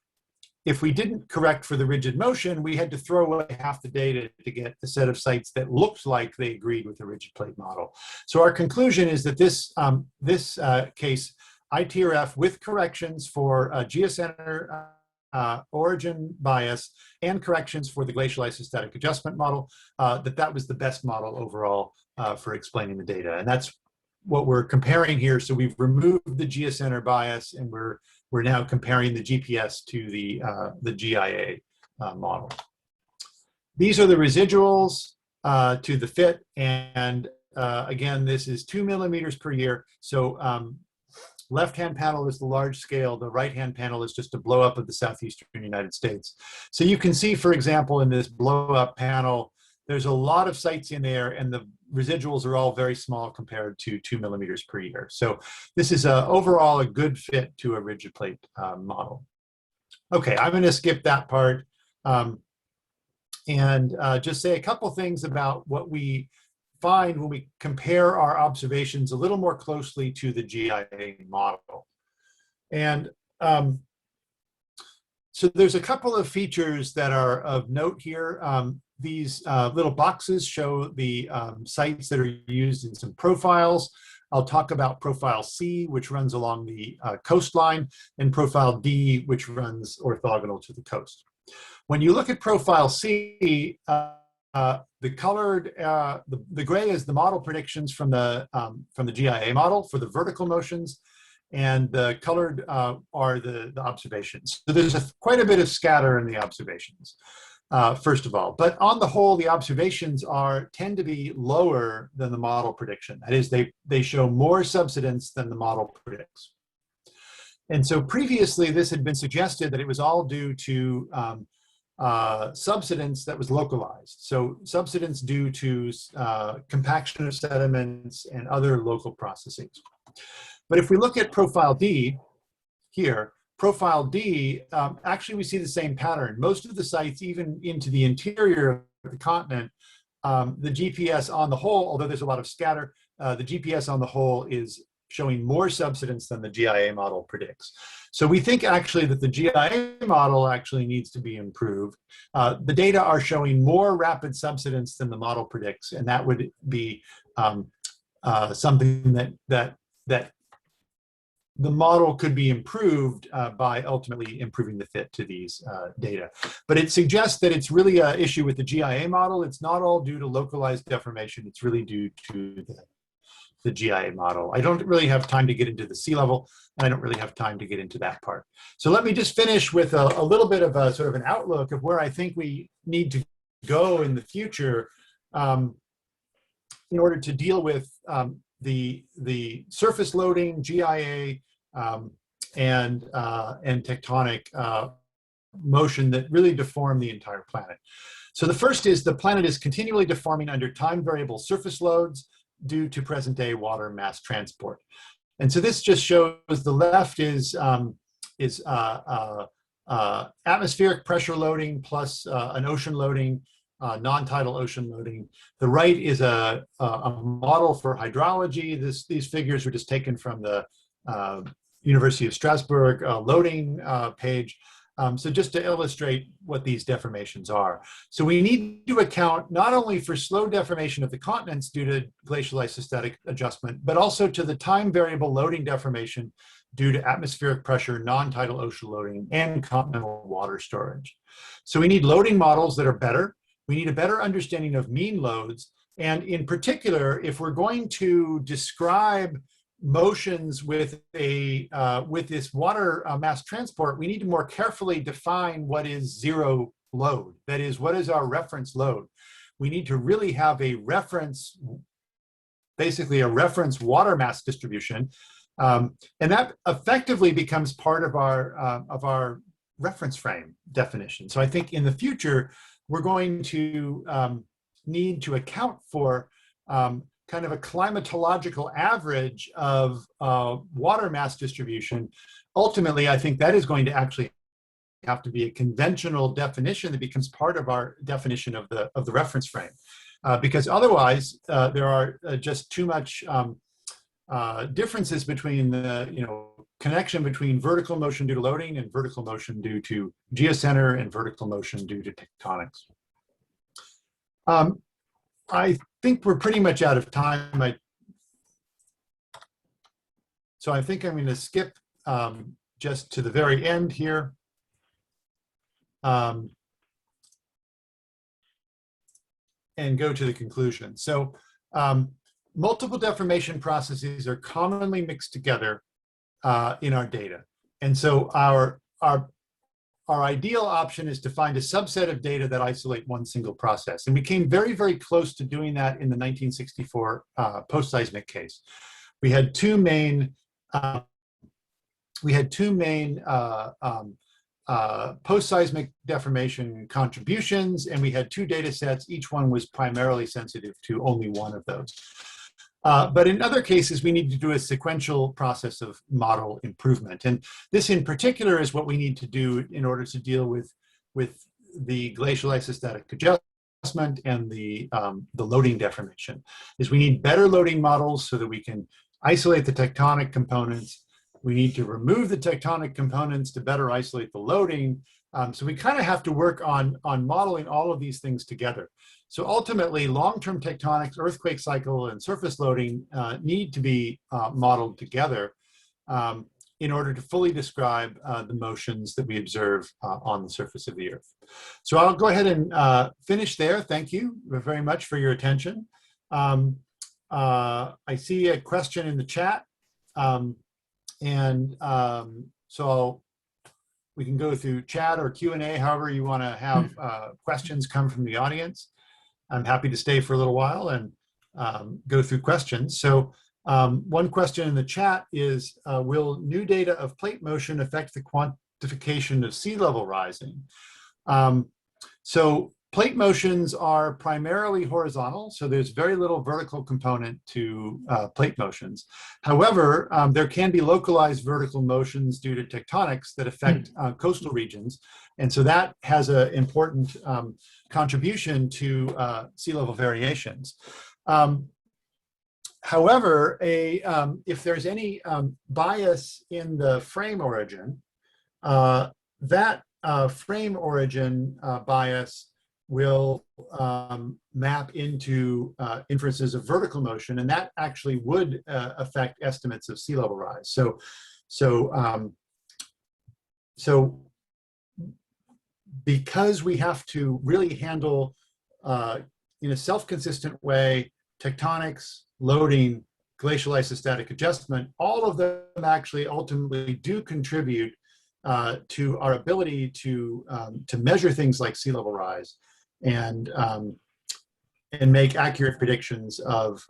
if we didn't correct for the rigid motion, we had to throw away half the data to get the set of sites that looked like they agreed with the rigid plate model. So our conclusion is that this case, ITRF with corrections for geocenter origin bias and corrections for the glacial isostatic adjustment model, that was the best model overall for explaining the data. And that's what we're comparing here. So we've removed the geocenter bias, and we're now comparing the GPS to the GIA model. These are the residuals to the fit, and again, this is 2 millimeters per year. So left-hand panel is the large scale, the right-hand panel is just a blow up of the southeastern United States. So you can see, for example, in this blow up panel, there's a lot of sites in there, and the residuals are all very small compared to 2 millimeters per year. So this is overall a good fit to a rigid plate model. Okay, I'm going to skip that part and just say a couple things about what we find when we compare our observations a little more closely to the GIA model. And so there's a couple of features that are of note here. These little boxes show the sites that are used in some profiles. I'll talk about profile C, which runs along the coastline, and profile D, which runs orthogonal to the coast. When you look at profile C, the colored, the gray is the model predictions from the GIA model for the vertical motions, and the colored are the observations. So there's quite a bit of scatter in the observations, first of all. But on the whole, the observations tend to be lower than the model prediction. That is, they show more subsidence than the model predicts. And so previously, this had been suggested that it was all due to subsidence that was localized. So subsidence due to compaction of sediments and other local processes. But if we look at profile D here, profile D, actually we see the same pattern. Most of the sites, even into the interior of the continent, the GPS on the whole, although there's a lot of scatter, the GPS on the whole is showing more subsidence than the GIA model predicts. So we think actually that the GIA model actually needs to be improved. The data are showing more rapid subsidence than the model predicts, and that would be something that the model could be improved by ultimately improving the fit to these data. But it suggests that it's really an issue with the GIA model. It's not all due to localized deformation. It's really due to the GIA model. I don't really have time to get into the sea level, and I don't really have time to get into that part. So let me just finish with a little bit of a sort of an outlook of where I think we need to go in the future in order to deal with the surface loading, GIA, and tectonic motion that really deform the entire planet. So the first is the planet is continually deforming under time variable surface loads due to present day water mass transport. And so this just shows the left is atmospheric pressure loading plus an ocean loading, non-tidal ocean loading. The right is a model for hydrology. These figures were just taken from the University of Strasbourg loading page. So just to illustrate what these deformations are. So we need to account not only for slow deformation of the continents due to glacial isostatic adjustment, but also to the time variable loading deformation due to atmospheric pressure, non-tidal ocean loading, and continental water storage. So we need loading models that are better. We need a better understanding of mean loads. And in particular, if we're going to describe motions with this water mass transport, we need to more carefully define what is zero load. That is, what is our reference load? We need to really have a reference, basically a reference water mass distribution, and that effectively becomes part of our reference frame definition. So I think in the future we're going to need to account for kind of a climatological average of water mass distribution, ultimately, I think that is going to actually have to be a conventional definition that becomes part of our definition of the reference frame. Because otherwise, there are just too much differences between the connection between vertical motion due to loading and vertical motion due to geocenter and vertical motion due to tectonics. I think we're pretty much out of time. So I think I'm going to skip just to the very end here. And go to the conclusion. So multiple deformation processes are commonly mixed together in our data. And so our ideal option is to find a subset of data that isolate one single process. And we came very, very close to doing that in the 1964 post-seismic case. We had two main post-seismic deformation contributions, and we had two data sets. Each one was primarily sensitive to only one of those. But in other cases, we need to do a sequential process of model improvement. And this in particular is what we need to do in order to deal with the glacial isostatic adjustment and the loading deformation. Is we need better loading models so that we can isolate the tectonic components. We need to remove the tectonic components to better isolate the loading. So we kind of have to work on modeling all of these things together. So ultimately, long-term tectonics, earthquake cycle, and surface loading need to be modeled together in order to fully describe the motions that we observe on the surface of the Earth. So I'll go ahead and finish there. Thank you very much for your attention. I see a question in the chat. So we can go through chat or Q&A, however you want to have questions come from the audience. I'm happy to stay for a little while and go through questions. So one question in the chat is, will new data of plate motion affect the quantification of sea level rising? So plate motions are primarily horizontal, so there's very little vertical component to plate motions. However, there can be localized vertical motions due to tectonics that affect coastal regions. And so that has an important contribution to sea level variations. However, if there's any bias in the frame origin, that frame origin bias will map into inferences of vertical motion, and that actually would affect estimates of sea level rise. So because we have to really handle in a self-consistent way tectonics, loading, glacial isostatic adjustment, all of them actually ultimately do contribute to our ability to measure things like sea level rise and make accurate predictions of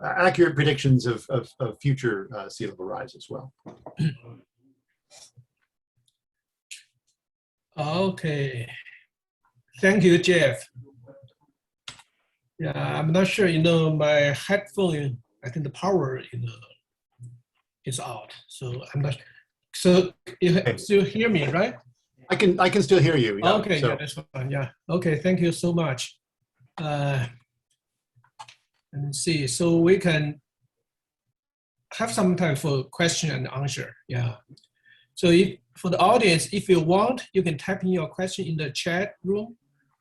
accurate predictions of future sea level rise as well. Okay, thank you, Jeff. Yeah, I'm not sure, my headphone, I think the power, is out. So I'm not, so you still hear me, right? I can still hear you. Yeah, okay, so. Yeah, that's fine. Yeah. Okay, thank you so much. Let me see. So we can have some time for question and answer. Yeah. So for the audience, if you want, you can type in your question in the chat room,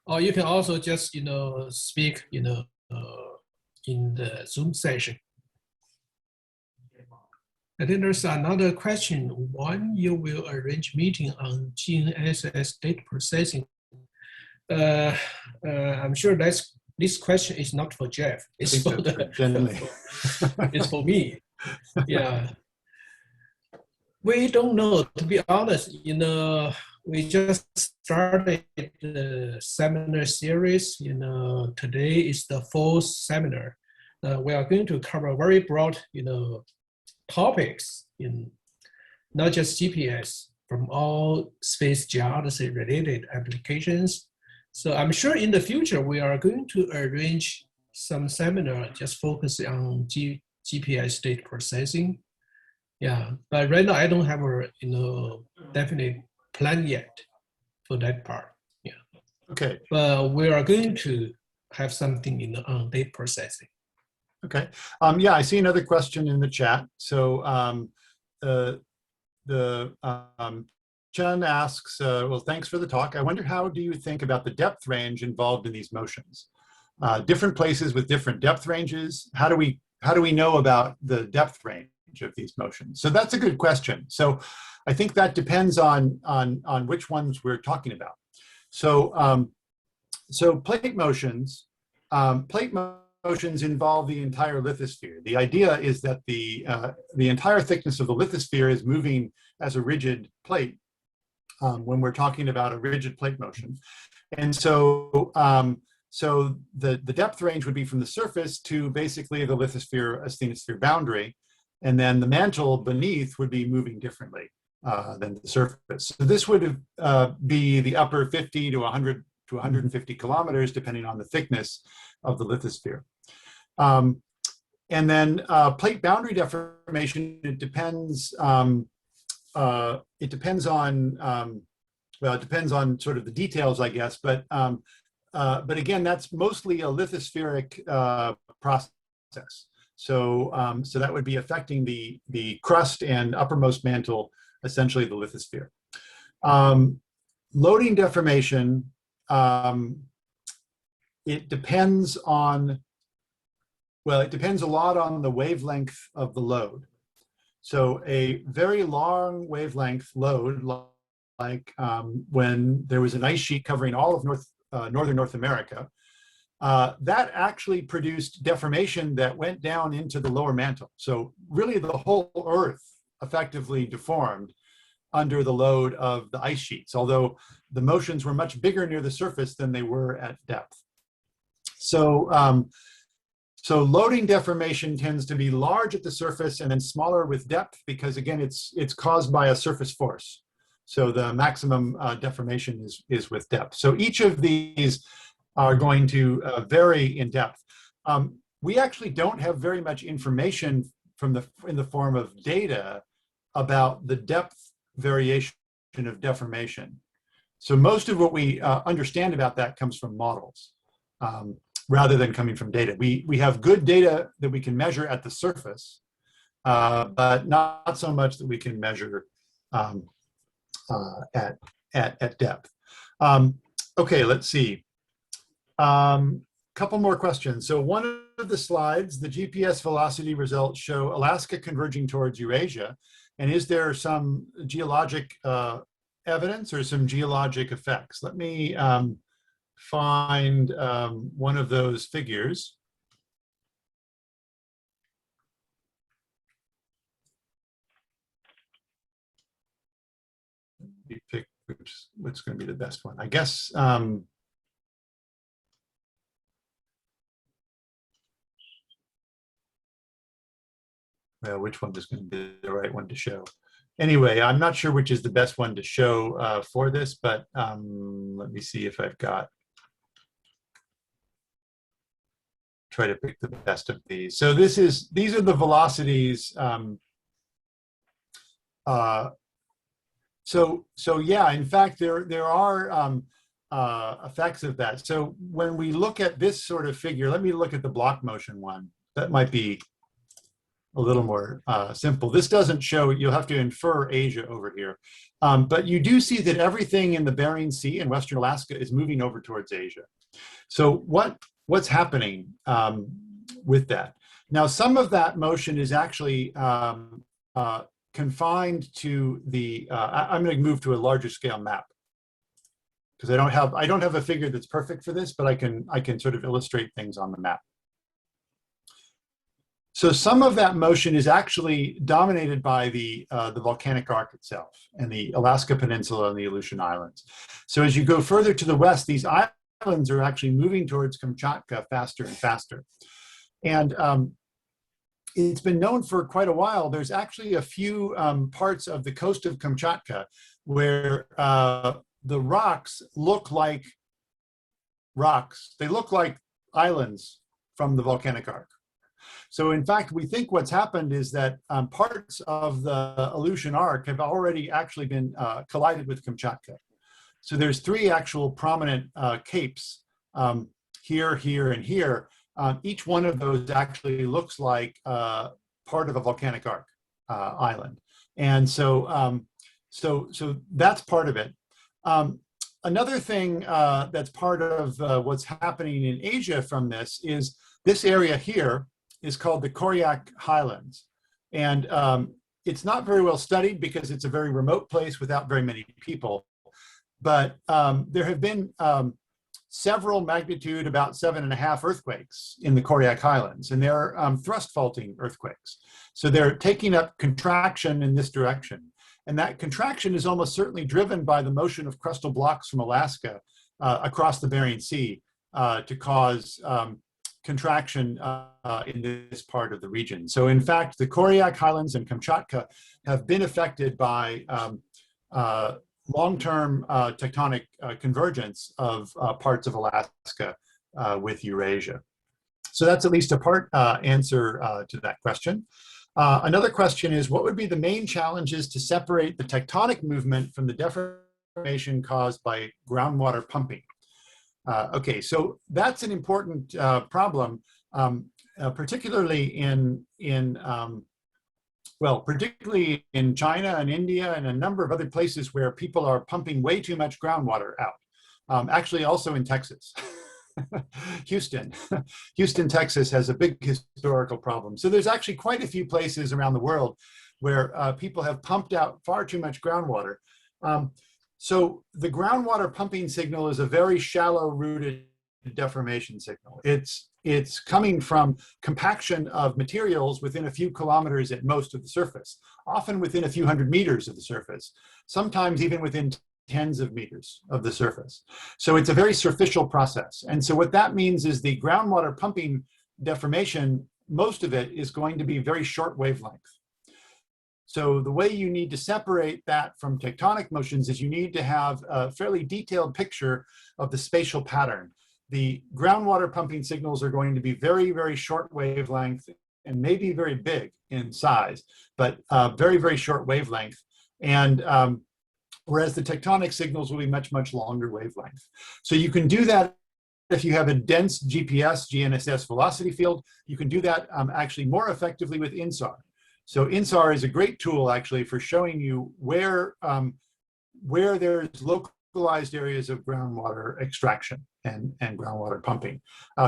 or you can also just speak in the Zoom session. And then there's another question. When you will arrange meeting on GNSS data processing? I'm sure this question is not for Jeff. It's for it's for me. Yeah. We don't know, to be honest. We just started the seminar series. Today is the 4th seminar. We are going to cover very broad, topics in not just GPS, from all space geodesy related applications So I'm sure in the future, we are going to arrange some seminar just focus on GPS state processing. Yeah, but right now I don't have a definite plan yet for that part. Yeah. Okay. But we are going to have something on data processing. Okay. Yeah, I see another question in the chat. So Chen asks, well, thanks for the talk. I wonder, how do you think about the depth range involved in these motions? Different places with different depth ranges. How do we know about the depth range of these motions? So that's a good question. So I think that depends on which ones we're talking about. So so plate motions involve the entire lithosphere. The idea is that the entire thickness of the lithosphere is moving as a rigid plate when we're talking about a rigid plate motion. And so so the depth range would be from the surface to basically the lithosphere asthenosphere boundary, and then the mantle beneath would be moving differently than the surface. So this would be the upper 50 to 100 to 150 kilometers, depending on the thickness of the lithosphere. And then plate boundary deformation, it depends on well, it depends on sort of the details, I guess, but again, that's mostly a lithospheric process. So so that would be affecting the crust and uppermost mantle, essentially the lithosphere. Loading deformation, it depends on, well, it depends a lot on the wavelength of the load. So a very long wavelength load, like when there was an ice sheet covering all of northern North America, that actually produced deformation that went down into the lower mantle. So really the whole Earth effectively deformed under the load of the ice sheets, although the motions were much bigger near the surface than they were at depth. So so loading deformation tends to be large at the surface and then smaller with depth, because again, it's caused by a surface force. So the maximum deformation is with depth. So each of these are going to vary in depth. We actually don't have very much information in the form of data about the depth variation of deformation. So most of what we understand about that comes from models, rather than coming from data. We have good data that we can measure at the surface, but not so much that we can measure at depth. Okay, let's see. Couple more questions. So one of the slides, the GPS velocity results show Alaska converging towards Eurasia. And is there some geologic evidence or some geologic effects? Let me find one of those figures. You pick what's going to be the best one, I guess. Well, which one is going to be the right one to show? Anyway, I'm not sure which is the best one to show for this, but let me see if I've got. Try to pick the best of these. So these are the velocities. So yeah, in fact, there are effects of that. So when we look at this sort of figure, let me look at the block motion one. That might be a little more simple. This doesn't show, you'll have to infer Asia over here. But you do see that everything in the Bering Sea and Western Alaska is moving over towards Asia. So what's happening with that? Now, some of that motion is actually confined to the, I'm going to move to a larger scale map, because I don't have a figure that's perfect for this, but I can sort of illustrate things on the map. So some of that motion is actually dominated by the volcanic arc itself and the Alaska Peninsula and the Aleutian Islands. So as you go further to the west, these islands are actually moving towards Kamchatka faster and faster. And it's been known for quite a while. There's actually a few parts of the coast of Kamchatka where the rocks look like rocks, they look like islands from the volcanic arc. So in fact, we think what's happened is that parts of the Aleutian Arc have already actually been collided with Kamchatka. So there's 3 actual prominent capes, here, here, and here. Each one of those actually looks like part of a volcanic arc island. And so, so that's part of it. Another thing that's part of what's happening in Asia from this area here is called the Koryak Highlands. And it's not very well studied because it's a very remote place without very many people. But there have been several magnitude about 7.5 earthquakes in the Koryak Highlands, and they're thrust faulting earthquakes. So they're taking up contraction in this direction. And that contraction is almost certainly driven by the motion of crustal blocks from Alaska across the Bering Sea to cause contraction in this part of the region. So in fact, the Koryak Highlands and Kamchatka have been affected by long-term tectonic convergence of parts of Alaska with Eurasia. So that's at least a part answer to that question. Another question is, what would be the main challenges to separate the tectonic movement from the deformation caused by groundwater pumping? Okay, so that's an important problem, particularly particularly in China and India and a number of other places where people are pumping way too much groundwater out. Actually, also in Texas. Houston, Texas has a big historical problem. So there's actually quite a few places around the world where people have pumped out far too much groundwater. So the groundwater pumping signal is a very shallow rooted deformation signal. It's coming from compaction of materials within a few kilometers at most of the surface, often within a few hundred meters of the surface, sometimes even within tens of meters of the surface. So it's a very superficial process. And so what that means is the groundwater pumping deformation, most of it is going to be very short wavelength. So the way you need to separate that from tectonic motions is you need to have a fairly detailed picture of the spatial pattern. The groundwater pumping signals are going to be very, very short wavelength and maybe very big in size, but very, very short wavelength. And whereas the tectonic signals will be much, much longer wavelength. So you can do that if you have a dense GNSS velocity field. You can do that actually more effectively with INSAR. So INSAR is a great tool actually for showing you where there's localized areas of groundwater extraction and groundwater pumping.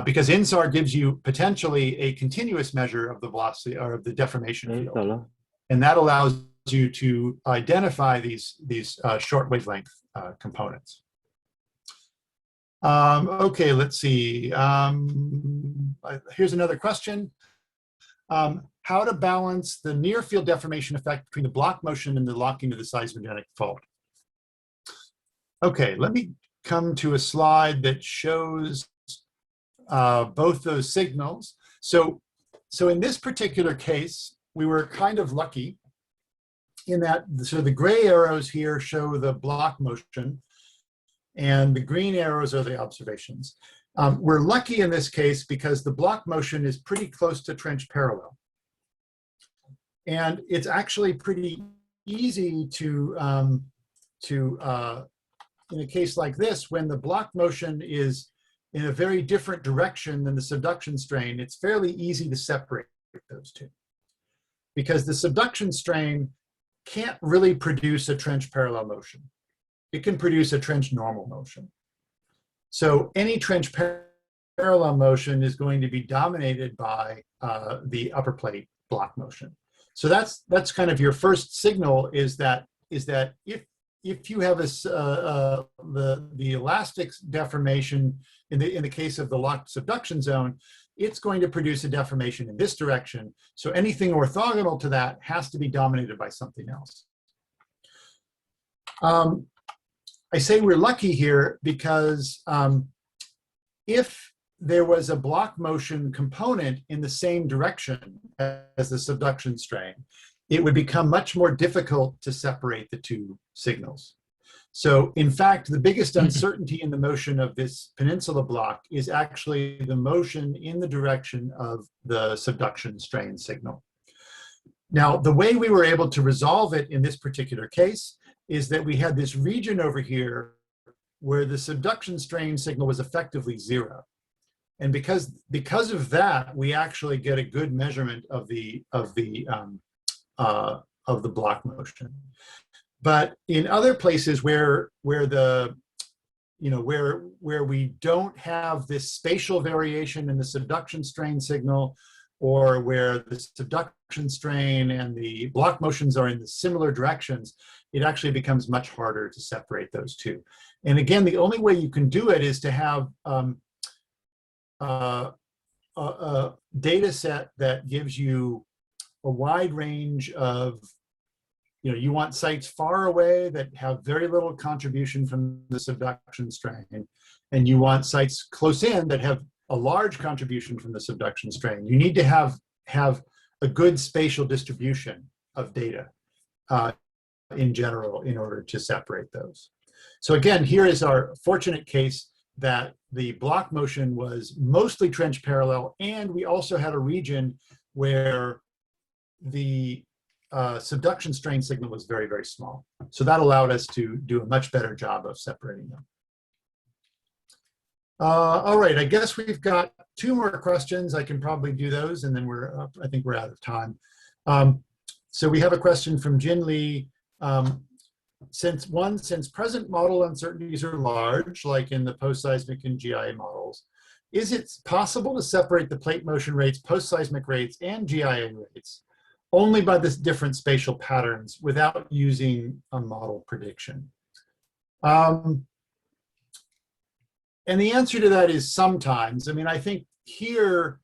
Because INSAR gives you potentially a continuous measure of the velocity or of the deformation field. And that allows you to identify these short wavelength components. Okay, let's see. Here's another question. How to balance the near field deformation effect between the block motion and the locking of the seismogenic fault. Okay, let me come to a slide that shows both those signals. So in this particular case, we were kind of lucky in that the gray arrows here show the block motion and the green arrows are the observations. We're lucky in this case because the block motion is pretty close to trench parallel. And it's actually pretty easy to in a case like this, when the block motion is in a very different direction than the subduction strain, it's fairly easy to separate those two. Because the subduction strain can't really produce a trench parallel motion. It can produce a trench normal motion. So any trench parallel motion is going to be dominated by the upper plate block motion. So that's kind of your first signal is that if you have the elastic deformation in the case of the locked subduction zone, it's going to produce a deformation in this direction. So anything orthogonal to that has to be dominated by something else. I say we're lucky here because if there was a block motion component in the same direction as the subduction strain, it would become much more difficult to separate the two signals. So in fact, the biggest uncertainty in the motion of this peninsula block is actually the motion in the direction of the subduction strain signal. Now, the way we were able to resolve it in this particular case is that we had this region over here where the subduction strain signal was effectively 0. And because of that, we actually get a good measurement of the block motion. But in other places where we don't have this spatial variation in the subduction strain signal, or where the subduction strain and the block motions are in the similar directions, it actually becomes much harder to separate those two. And again, the only way you can do it is to have a data set that gives you a wide range of, you want sites far away that have very little contribution from the subduction strain, and you want sites close in that have a large contribution from the subduction strain. You need to have a good spatial distribution of data in general in order to separate those. So again, here is our fortunate case that the block motion was mostly trench parallel, and we also had a region where the subduction strain signal was very, very small. So that allowed us to do a much better job of separating them. All right, I guess we've got 2 more questions. I can probably do those, and then I think we're out of time. So we have a question from Jin Lee. Since present model uncertainties are large, like in the post-seismic and GIA models, is it possible to separate the plate motion rates, post-seismic rates, and GIA rates only by the different spatial patterns without using a model prediction? And the answer to that is sometimes. I mean, I think here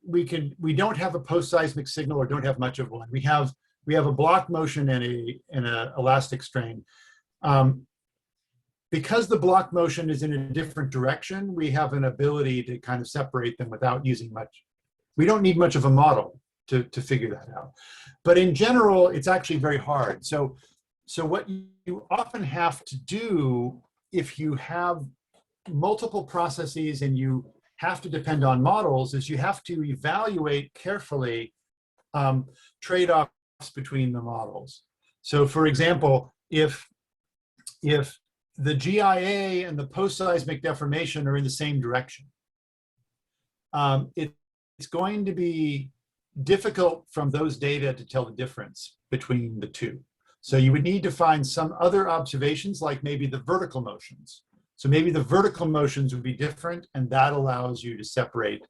we don't have a post-seismic signal, or don't have much of one. We have a block motion and an elastic strain. Because the block motion is in a different direction, we have an ability to kind of separate them without using much. We don't need much of a model to figure that out. But in general, it's actually very hard. So what you often have to do if you have multiple processes and you have to depend on models is you have to evaluate carefully trade-offs between the models. So for example, if the GIA and the post-seismic deformation are in the same direction, it's going to be difficult from those data to tell the difference between the two. So you would need to find some other observations, like maybe the vertical motions. So maybe the vertical motions would be different, and that allows you to separate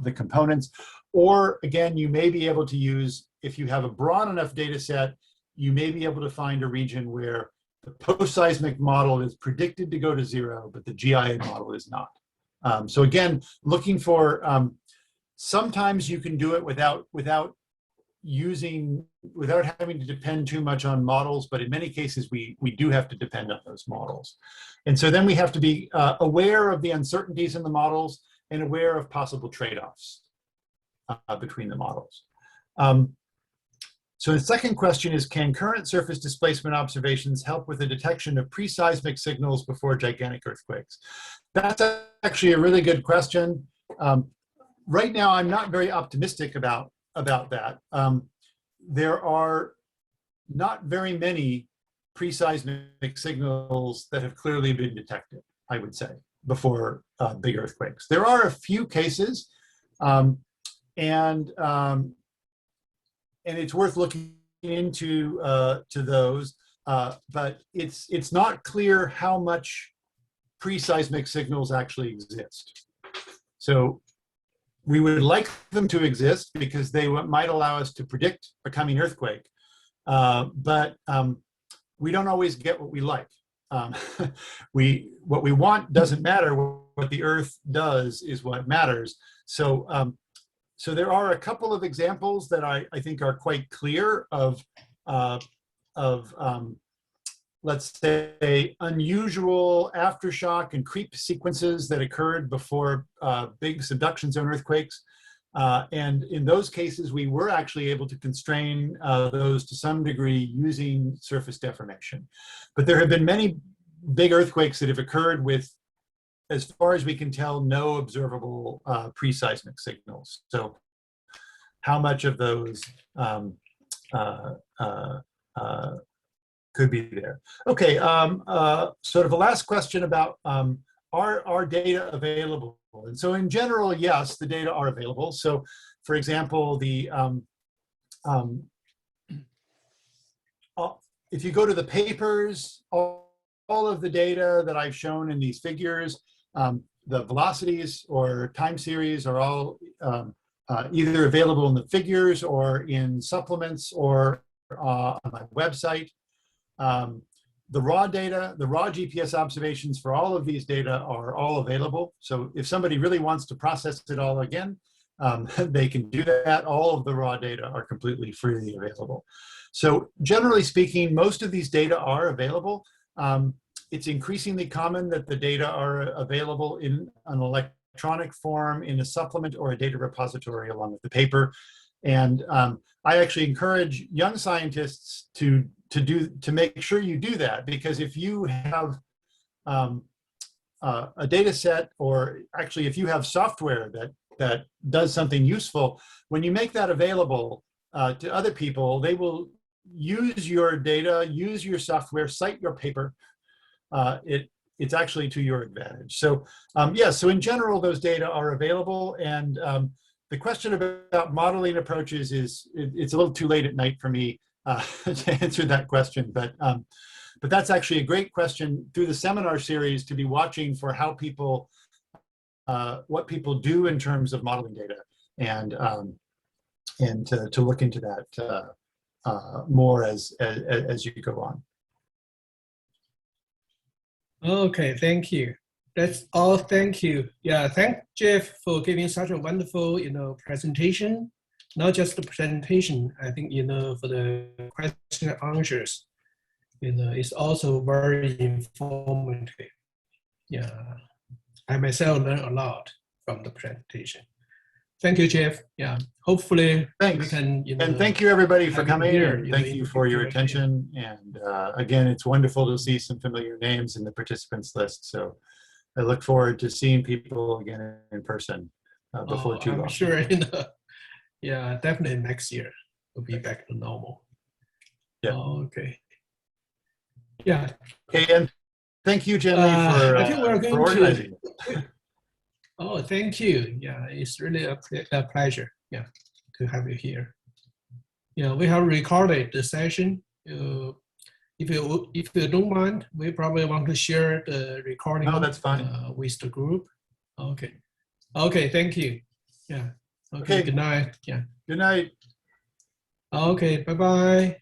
the components. Or again, you may be able to use, if you have a broad enough data set, you may be able to find a region where the post-seismic model is predicted to go to 0, but the GIA model is not. So again, looking for, sometimes you can do it without having to depend too much on models, but in many cases we do have to depend on those models. And so then we have to be aware of the uncertainties in the models and aware of possible trade-offs between the models. So the second question is, can current surface displacement observations help with the detection of pre-seismic signals before gigantic earthquakes? That's actually a really good question. Right now, I'm not very optimistic about that. There are not very many pre-seismic signals that have clearly been detected, I would say, before big earthquakes. There are a few cases, and it's worth looking into to those, but it's not clear how much pre-seismic signals actually exist. So we would like them to exist because they might allow us to predict a coming earthquake, but we don't always get what we like. What we want doesn't matter. What the Earth does is what matters. So, so there are a couple of examples that I think are quite clear of let's say, unusual aftershock and creep sequences that occurred before big subduction zone earthquakes. And in those cases, we were actually able to constrain those to some degree using surface deformation. But there have been many big earthquakes that have occurred with, as far as we can tell, no observable pre-seismic signals. So how much of those could be there? Okay, sort of a last question about are data available? And so in general, yes, the data are available. So for example, if you go to the papers, all of the data that I've shown in these figures, the velocities or time series are all either available in the figures or in supplements or on my website. The raw data, the raw GPS observations for all of these data are all available. So if somebody really wants to process it all again, they can do that. All of the raw data are completely freely available. So generally speaking, most of these data are available. It's increasingly common that the data are available in an electronic form, in a supplement or a data repository along with the paper. And I actually encourage young scientists to make sure you do that, because if you have a data set, or actually if you have software that does something useful, when you make that available to other people, they will use your data, use your software, cite your paper. It's actually to your advantage. So yeah, so in general, those data are available. And the question about modeling approaches it's a little too late at night for me to answer that question, but that's actually a great question through the seminar series to be watching for how people, what people do in terms of modeling data, and to look into that more as you go on. Okay, thank you. That's all. Thank you. Yeah, thank Jeff for giving such a wonderful, presentation. Not just the presentation, I think, for the question and answers, it's also very informative. Yeah, I myself learned a lot from the presentation. Thank you, Jeff. Yeah, hopefully Thanks. we can, and thank you everybody for coming here, and thank you for your attention. And again, it's wonderful to see some familiar names in the participants list. So I look forward to seeing people again in person before too long. I'm sure, yeah, definitely next year we'll be back to normal. Yeah. Okay. Yeah. Okay, and thank you, Jenny, I think we're going for organizing. Oh, thank you. Yeah, it's really a pleasure. Yeah, to have you here. Yeah, we have recorded the session. If you don't mind, we probably want to share the recording. No, that's fine. With the group. Okay. Okay. Thank you. Yeah. Okay. Good night. Yeah. Good night. Okay. Bye bye.